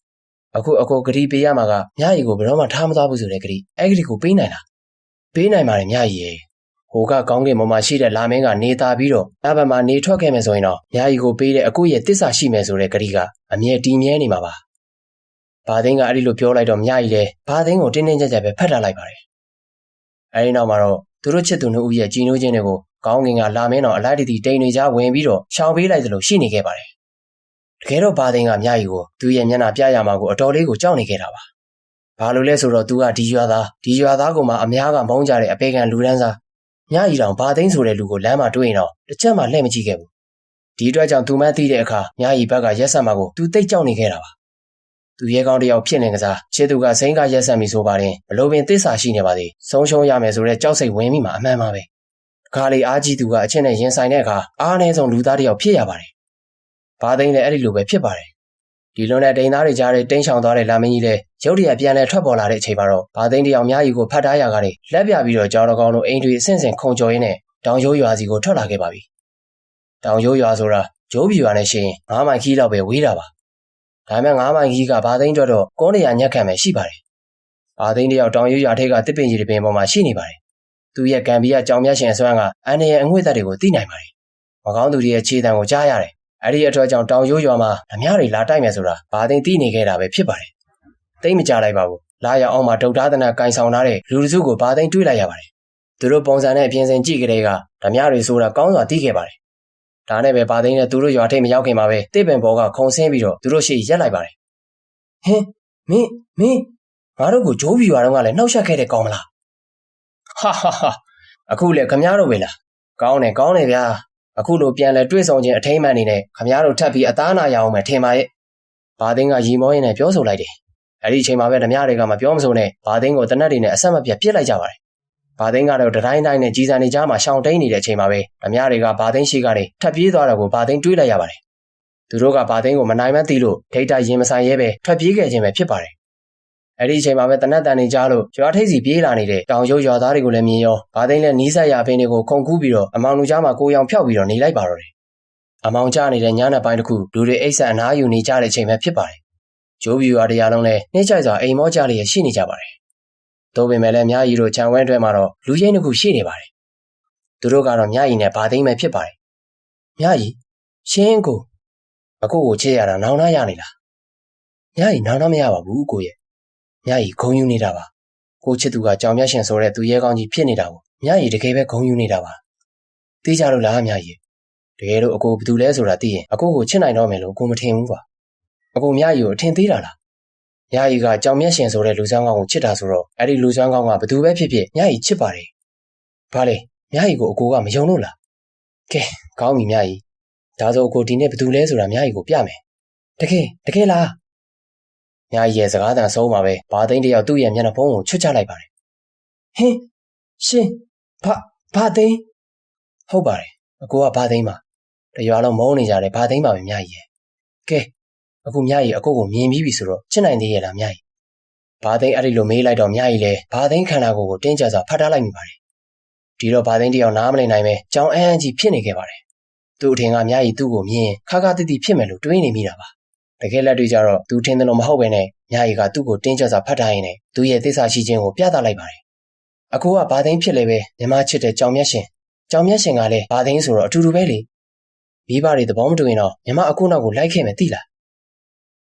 ်အခုအကိုဂရီပေးရမှာကမြကြီးကိုဘယ်တော့မှထားမသွားဘူးဆိုတဲ့ဂရီအဲ့ဂရီကိုပေးနိုင်လားပေးနိုင်ပါတယ်မြကြီးရဲ့ဟိုကကောင်းကင်ပေါ်မှာရှိတဲ့လာမင်းကနေသားပြီးတော့အဘမှာနေထွက်ခဲ့မယ်ဆိုရင်တော့မြကြီးကိုပေးတဲ့အကိုရဲ့တစ္ဆာရှိမယ်ဆိုတဲ့ဂရီကအမြဲတည်မြဲနေမှာပါဘာသိန်းကအဲ့ဒီလိုပြောလိုက်တော့မြကြီးလည်းဘာသိန်းကိုတင်းတင်းကြပ်ကြပ်ပဲဖတ်ထားလိုက်ပါတယ်အဲဒီနောက်မှာတော့သူတို့ချစ်သူနှစ်ဦးရဲ့ကြည်နိုးခြင်းတွေကိုကောင်းကင်ကလာမင်းတော်အလိုက်တီတိန်တွေကြားဝင်ပြီးတော့ရှောင်ပေးလိုက်သလိုရှိနေခဲ့ပါတယ်တကယ်တော့ဘာသိန်းကမြကြီးကိုသူ့ရဲ့မျက်နှာပြရမှာကိုအတော်လေးကိုကြောက်နေခဲ့တာပါဘာလို့လဲဆိုတော့သူကဒီရွာသားကိုမှအများကမုန်းကြတဲ့အပေခံလူဒန်းစားမြကြီးတောင်ဘာသိန်းဆိုတဲ့လူကိုလမ်းမှာတွေ့ရင်တော့တစ်ချက်မှလှည့်မကြည့်ခဲ့ဘူးဒီအတွက်ကြောင့်သူမှသိတဲ့အခါမြကြီးဘက်ကရက်ဆက်မှာကိုသူသိကြောက်နေခဲ့တာပါ သူရဲကောင်းတယောက်ဖြစ်နေကစားချစ်သူကစိမ့်ကရက်ဆက်မိဆိုပါရင်ဘလို့ပင်သစ္စာရှိနေပါသေးဆုံးရှုံးရမယ်ဆိုတဲ့ကြောက်စိတ်ဝင်မိမှာအမှန်ပါပဲခါလေးအားကြီးသူကအချင်းနဲ့ရင်ဆိုင်တဲ့အခါအားနည်းဆုံးလူသားတယောက်ဖြစ်ရပါတယ်ဘာသိန်းလည်းအဲ့ဒီလိုပဲဖြစ်ပါတယ်ဒီလွန်တဲ့ဒိန်သားတွေကြားထဲတင်းချောင်သွားတဲ့လာမင်းကြီးလည်းရုတ်တရက်ပြန်လဲထွက်ပေါ်လာတဲ့အချိန်မှာတော့ဘာသိန်းတယောက်များကြီးကိုဖတ်ထားရကနေလက်ပြပြီးတော့ကြောင်တော်ကောင်းတို့အိမ်တွေအဆင့်ဆင့်ခုံကျော်ရင်းနဲ့တောင်ရိုးရွာစီကိုထွက်လာခဲ့ပါပြီတောင်ရိုးရွာဆိုတာဂျိုးပြူရွာနဲ့ရှင်9မိုင်ခီးလောက်ပဲဝေးတာပါဒါပေမဲ့9မိုင်ခီးကဘာသိန်းကျော်တော့ကုန်းနေရညက်ခံပဲရှိပါတယ်ဘာသိန်းတယောက်တောင်ရိုးရွာထိပ်ကတစ်ပင်ကြီးတစ်ပင်ပေါ်မှာရှိနေပါတယ်သူရဲ့ကံပြီးကကြောင်မြတ်ရှင်အစွမ်းကအန်ရရဲ့အငွေ့သက်တွေကိုသိနိုင်ပါတယ်မကောင်းသူတွေရဲ့ခြေတံကိုကြားရတယ်အဲ့ဒီအတွက်ကြောင့်တောင်ရိုးရွာမှာဓမြတွေလာတိုက်မယ်ဆိုတာဘာသိန်းသိနေခဲ့တာပဲဖြစ်ပါတယ်သိမကြလိုက်ပါဘူးလာရအောင်မှာဒုတ်သားသနကင်ဆောင်ထားတဲ့လူတစုကိုဘာသိန်းတွေးလိုက်ရပါတယ်သူတို့ပုံစံနဲ့အပြင်စင်ကြည့်ကြတဲ့ကဓမြတွေဆိုတာကောင်းစွာသိခဲ့ပါတယ်ဒါနဲ့ပဲဘာသိန်းနဲ့သူတို့ရွာထိပ်မရောက်ခင်မှာပဲတစ်ပင်ပေါ်ကခုံဆင်းပြီးတော့သူတို့ရှေ့ရက်လိုက်ပါတယ်ဟင်းမင်းငါတို့ကိုဂျိုးပြူရွာတော့ကလည်းနှောက်ယှက်ခဲ့တဲ့ကောင်းမလားဟာအခုလေခမည်းတော်ပဲလားကောင်းတယ်ဗျာအခုလိုပြန်လဲတွေ့ဆုံခြင်းအထိမ်းအမှန်နေနဲ့ခမည်းတော်ထပ်ပြီးအသားနာရအောင်မယ်ထင်ပါရဲ့ဘာသိန်းကရီမောရင်းနဲ့ပြောဆိုလိုက်တယ်အဲ့ဒီအချိန်မှာပဲဓမြတွေကမပြောမစုံနဲ့ဘာသိန်းကိုတနတ်တွေနဲ့အဆက်မပြတ်ပစ်လိုက်ကြပါတယ်ဘာသိန်းကတော့တိုင်းနဲ့ကြီးစံနေကြမှာရှောင်တိန်နေတဲ့အချိန်မှာပဲဓမြတွေကဘာသိန်းရှိကနေထပ်ပြေးသွားတာကိုဘာသိန်းတွေးလိုက်ရပါတယ်သူတို့ကဘာသိန်းကိုမနိုင်မှန်းသိလို့ထိတ်တိုက်ရင်မဆိုင်ရဲပဲထွက်ပြေးခဲ့ခြင်းပဲဖြစ်ပါတယ်အဲ့ဒီအချိန်မှာပဲတနတ်တန်နေကြလို့ရွာထိပ်စီပြေးလာနေတဲ့တောင်ရုပ်ရွာသားတွေကိုလည်းမြင်ရောဘာသိန်းလည်းနီးစပ်ရာအဖေတွေကိုခုန်ကူးပြီးတော့အမောင်လူကြားမှာကိုရောင်ဖျောက်ပြီးတော့နေလိုက်ပါတော့တယ်အမောင်ကျနေတဲ့ညနေပိုင်းတစ်ခုလူတွေအိတ်ဆက်အနားယူနေကြတဲ့အချိန်ပဲဖြစ်ပါတယ်ဂျိုးပြူရွာတရားလုံးလည်းနှိမ့်ချိုက်စွာအိမ်မောကြလျက်ရှိနေကြပါတယ်သို့ပေမဲ့လည်းမြကြီးတို့ခြံဝဲတွဲမှာတော့လူရင်းတစ်ခုရှိနေပါတယ်သူတို့ကတော့မြကြီးနဲ့ဘာသိန်းပဲဖြစ်ပါတယ်မြကြီးရှင်းကိုအခုကိုချစ်ရတာနောင်နာရနေလားမြကြီးနောင်နာမရပါဘူးကိုရဲ့မြကြီးဂုံယူနေတာပါကိုချစ်သူကကြောင်မြတ်ရှင်ဆိုတဲ့သူရဲကောင်းကြီးဖြစ်နေတာကိုမြကြီးတကယ်ပဲဂုံယူနေတာပါသိကြလို့လားမြကြီးတကယ်လို့အကိုဘယ်သူလဲဆိုတာသိရင်အကိုကိုချစ်နိုင်တော့မယ်လို့ကိုမထင်ဘူးကွာအကိုမြကြီးကိုအထင်သေးတာလားမြကြီးကကြောင်မြတ်ရှင်ဆိုတဲ့လူစွမ်းကောင်းကိုချစ်တာဆိုတော့အဲ့ဒီလူစွမ်းကောင်းကဘယ်သူပဲဖြစ်ဖြစ်မြကြီးချစ်ပါတယ်ဘာလဲမြကြီးကိုအကိုကမယုံလို့လားကဲကောင်းပြီမြကြီးဒါဆိုအကိုဒီနေ့ဘယ်သူလဲဆိုတာမြကြီးကိုပြမယ်တကယ်လားမြကြီးရဲ့စကားသံဆုံးမှာပဲဘာသိန်းတယောက်သူ့ရဲ့မျက်နှာဖုံးကိုချွတ်ချလိုက်ပါတယ်ဟင်းရှင်ဘာသိန်းဟုတ်ပါတယ်အကိုကဘာသိန်းပါတရွာလုံးမုန်းနေကြတယ်ဘာသိန်းပါပဲမြကြီးရဲ့ကဲအခုမြကြီးအကိုကိုမြင်ပြီးပြီဆိုတော့ချစ်နိုင်သေးရဲ့လားမြကြီးဘာသိန်းအဲ့ဒီလိုမေးလိုက်တော့မြကြီးလည်းဘာသိန်းခန္ဓာကိုယ်ကိုတင်းကျပ်စွာဖတ်ထားလိုက်မိပါတယ်ဒီတော့ဘာသိန်းတယောက်နားမလည်နိုင်ပဲကြောင်အန်းကြီးဖြစ်နေခဲ့ပါတယ်သူ့အထင်ကမြကြီးသူ့ကိုမြင်ခါခါတိတိဖြစ်မယ်လို့တွေးနေမိတာပါတကယ်လက်တွေ့ကြတော့သူထင်တယ်လို့မဟုတ်ပဲနဲ့မြကြီးကသူ့ကိုတင်းကျပ်စွာဖတ်ထားရင်းနဲ့သူ့ရဲ့သစ္စာရှိခြင်းကိုပြသလိုက်ပါတယ်အကိုကဘာသိန်းဖြစ်လေပဲမြမချစ်တဲ့ကြောင်မြတ်ရှင်ကလည်းဘာသိန်းဆိုတော့အတူတူပဲလေမိဘတွေသဘောမတူရင်တော့မြမအကိုနောက်ကိုလိုက်ခဲ့မယ်သိလာ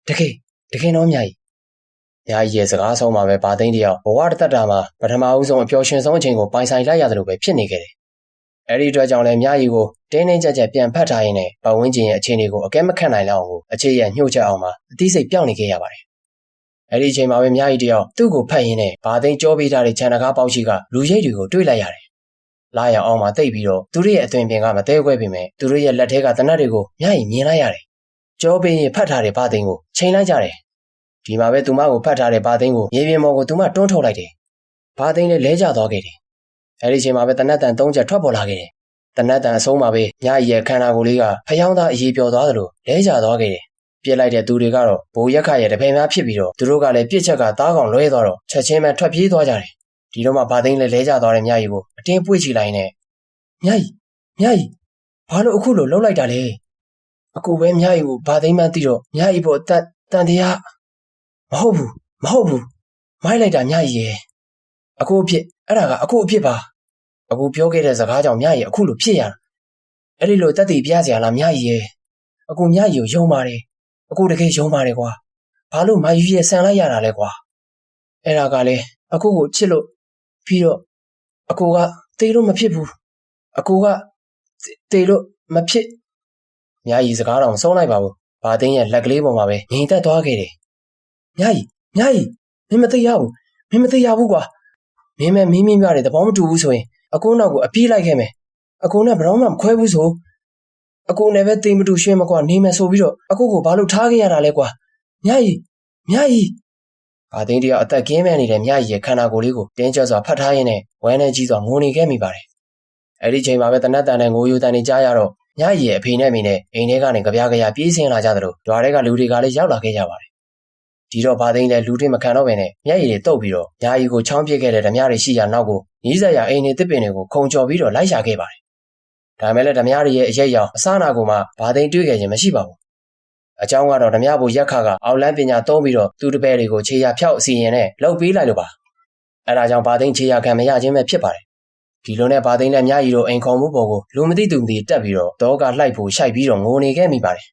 းတကယ်တော့မြကြီးရဲ့စကားဆုံးမှာပဲဘာသိန်းတယောက်ဘဝတစ်သက်တာမှာပထမဦးဆုံးအပျော်ရွှင်ဆုံးအချိန်ကိုပိုင်ဆိုင်လိုက်ရတယ်လို့ပဲဖြစ်နေခဲ့တယ်အဲ့ဒီအတွက်ကြောင့်လည်းမြကြီးကိုတင်းကြပ်ပြန်ဖတ်ထားရင်းနဲ့ပတ်ဝန်းကျင်ရဲ့အခြေအနေကိုအကဲမခတ်နိုင်လောက်အောင်အခြေရညှို့ချက်အောင်မှာအသိစိတ်ပြောင်းနေခဲ့ရပါတယ်အဲ့ဒီအချိန်မှာပဲမြကြီးတယောက်သူ့ကိုဖတ်ရင်းနဲ့ဘာသိန်းကြောပေးထားတဲ့ခြံတကားပေါက်ရှိကလူရိတ်တွေကိုတွေ့လိုက်ရတယ်လာရအောင်မှာတိတ်ပြီးတော့သူတို့ရဲ့အသွင်ပြင်ကမတဲခွဲပေမဲ့သူတို့ရဲ့လက်ထဲကတနတ်တွေကိုမြကြီးမြင်လိုက်ရတယ်ကြောပေးရင်ဖတ်ထားတဲ့ဘာသိန်းကိုချိန်လိုက်ကြတယ်ဒီမှာပဲသူမကိုဖတ်ထားတဲ့ဘာသိန်းကိုမြေပြင်ပေါ်ကိုသူမတွန်းထုတ်လိုက်တယ်ဘာသိန်းလည်းလဲကျသွားခဲ့တယ်အဲဒီအချိန်မှာပဲတနတ်တန်3ချက်ထွက်ပေါ်လာခဲ့တယ်တနတ်တန်အဆုံးမှာပဲမြကြီးရဲ့ခန္ဓာကိုယ်လေးကဖျောင်းသားအေးပျော်သွားသလိုလဲကျသွားခဲ့တယ်ပြစ်လိုက်တဲ့သူတွေကတော့ဘိုးရက်ခရဲ့တပည့်များဖြစ်ပြီးတော့သူတို့ကလည်းပြစ်ချက်ကသားကောင်လွဲသွားတော့ချက်ချင်းပဲထွက်ပြေးသွားကြတယ်ဒီတော့မှဘာသိန်းလည်းလဲကျသွားတဲ့မြကြီးကိုအတင်းပွေ့ချလိုက်နဲ့မြကြီးဘာလို့အခုလိုလှုပ်လိုက်တာလဲအကူပဲမြကြီးကိုဘာသိန်းမှန်းသိတော့မြကြီးပေါ်တန်တရားမဟုတ်ဘူးမိုက်လိုက်တာမြကြီးရဲ့အကူအဖြစ်အဲ့ဒါကအကူအဖြစ်ပါအကူပြောခဲ့တဲ့စကားကြောင့်မြကြီးအခုလိုဖြစ်ရတာအဲ့ဒီလိုတက်တည်ပြစရာလားမြကြီးရဲ့အကူမြကြီးကိုယုံပါတယ်အကူတကယ်ယုံပါတယ်ကွာဘာလို့မာယူရဲ့ဆန်လိုက်ရတာလဲကွာအဲ့ဒါကလည်းအကူကိုချစ်လို့ပြီးတော့အကူကတေလို့မဖြစ်ဘူးအကူကတေလို့မဖြစ်မြကြီးစကားတော့ဆုံးလိုက်ပါဘူးဘာသိန်းရဲ့လက်ကလေးပေါ်မှာပဲငြိမ်သက်သွားခဲ့တယ်မြကြီးမင်းမသိရဘူးကွာမင်းမင်းရတယ်သဘောမတူဘူးဆိုရင်အကူနောက်ကိုအပြေးလိုက်ခဲ့မယ်အကူနဲ့ဘယ်တော့မှမခွဲဘူးဆိုအကူနဲ့ပဲတိမ်မတူရွှင်မကွာနေမယ်ဆိုပြီးတော့အကူကိုဘာလို့ထားခဲ့ရတာလဲကွာမြ မြကြီးဘာသိန်းတယောက်အသက်ကင်းမဲ့နေတဲ့မြကြီးရဲ့ခန္ဓာကိုယ်လေးကိုတင်းကျပ်စွာဖတ်ထားရင်းနဲ့ဝမ်းနဲ့ကြီးစွာငိုနေခဲ့မိပါတယ်အဲ့ဒီချိန်မှာပဲတနတ်တန်နဲ့ငိုယိုတန်နေကြရတော့မြကြီးရဲ့အဖေနဲ့မိနဲ့အိမ်ထဲကနေကြပြားကြရပြေးဆင်းလာကြသလိုရွာထဲကလူတွေကလည်းရောက်လာခဲ့ကြပါတယ်ဒီတော့ဘာသိန်းလည်းလူတွေမခံတော့ဘဲနဲ့မြကြီးတွေတုတ်ပြီးတော့မြကြီးကိုချောင်းပစ်ခဲ့တဲ့ဓမြတွေရှိရာနောက်ကိုနီးစပ်ရာအိမ်တွေတစ်ပင်တွေကိုခုံကျော်ပြီးတော့လိုက်ရှာခဲ့ပါတယ်ဒါမဲ့လည်းဓမြတွေရဲ့အရေးရောင်အစနာကိုမှဘာသိန်းတွေ့ခဲ့ခြင်းမရှိပါဘူးအကြောင်းကတော့ဓမြဘူရက်ခါကအောက်လန်းပညာသုံးပြီးတော့သူ့တပည့်တွေကိုခြေရဖြောက်အစီရင်နဲ့လှုပ်ပေးလိုက်လို့ပါအဲဒါကြောင့်ဘာသိန်းခြေရခံမရခြင်းပဲဖြစ်ပါတယ်ဒီလိုနဲ့ဘာသိန်းလည်းမြကြီးတို့အိမ်ခေါ်မှုပေါ်ကိုလူမသိသူမသိတက်ပြီးတော့ဒေါကလှိုက်ဖို့ရှိုက်ပြီးတော့ငိုနေခဲ့မိပါတယ်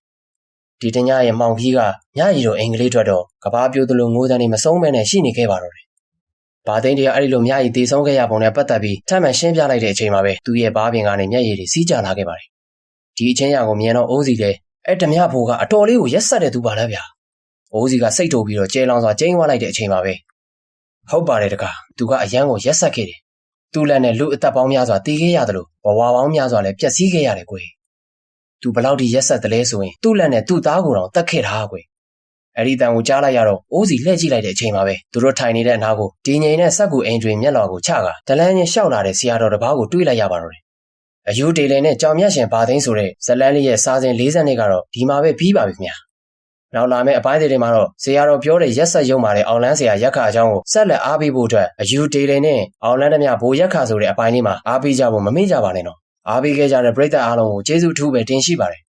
ဒီတညရဲ့မှောင်ကြီးကမြကြီးတို့အိမ်ကလေးထွက်တော့ကဘာပြိုးသလိုငိုတန်နေမဆုံးမဲနဲ့ရှိနေခဲ့ပါတော့တယ်ဘာသိန်းတရားအဲ့ဒီလိုမြကြီးတေဆုံးခဲ့ရပုံနဲ့ပတ်သက်ပြီးထပ်မံရှင်းပြလိုက်တဲ့အချိန်မှာပဲသူ့ရဲ့ဘားပြင်ကနေမျက်ရည်တွေစီးကျလာခဲ့ပါတယ်ဒီအချင်းရကိုမြင်တော့အိုးစီလည်းအဲ့ဓမြဖိုးကအတော်လေးကိုရက်ဆက်တဲ့သူပါလားဗျာအိုးစီကစိတ်တိုပြီးတော့ကျဲလောင်စွာကျိန်းဝါလိုက်တဲ့အချိန်မှာပဲဟုတ်ပါတယ်တကားသူကအရန်ကိုရက်ဆက်ခဲ့တယ်သူ့လက်နဲ့လူအသက်ပေါင်းများစွာတည်ခဲ့ရတယ်လို့ဘဝပေါင်းများစွာလည်းပျက်စီးခဲ့ရတယ်ကွယ်သူဘလောက်ထိရက်ဆက်တယ်လဲဆိုရင်သူ့လက်နဲ့သူ့သားကိုတော့တတ်ခဲ့တာကွယ်အဲ့ဒီတန်ကိုကြားလိုက်ရတော့အိုးစီလှည့်ကြည့်လိုက်တဲ့အချိန်မှာပဲသူတို့ထိုင်နေတဲ့အနားကိုဒီငိန်နဲ့ဆက်ကူအိမ်တွင်မျက်လော်ကိုချကဒလန်းချင်းရှောက်လာတဲ့ဆရာတော်တစ်ပါးကိုတွေးလိုက်ရပါတော့တယ်အယူတေလင်နဲ့ကြောင်မြတ်ရှင်ဘာသိန်းဆိုတဲ့ဇလန်းလေးရဲ့စားစဉ်40နှစ်ကတော့ဒီမှာပဲပြီးပါပြီခင်ဗျာနောက်လာမယ့်အပိုင်းတွေမှာတော့ဆရာတော်ပြောတဲ့ရက်ဆက်ရုံမာတဲ့အောင်လန်းဆရာရက်ခါအကြောင်းကိုဆက်လက်အားပေးဖို့အတွက်အယူတေလင်နဲ့အောင်လန်းဓမြဘိုးရက်ခါဆိုတဲ့အပိုင်းလေးမှာအားပေးကြဖို့မမေ့ကြပါနဲ့နော်အားပေးခဲ့ကြတဲ့ပရိသတ်အားလုံးကိုကျေးဇူးအထူးပဲတင်ရှိပါတယ်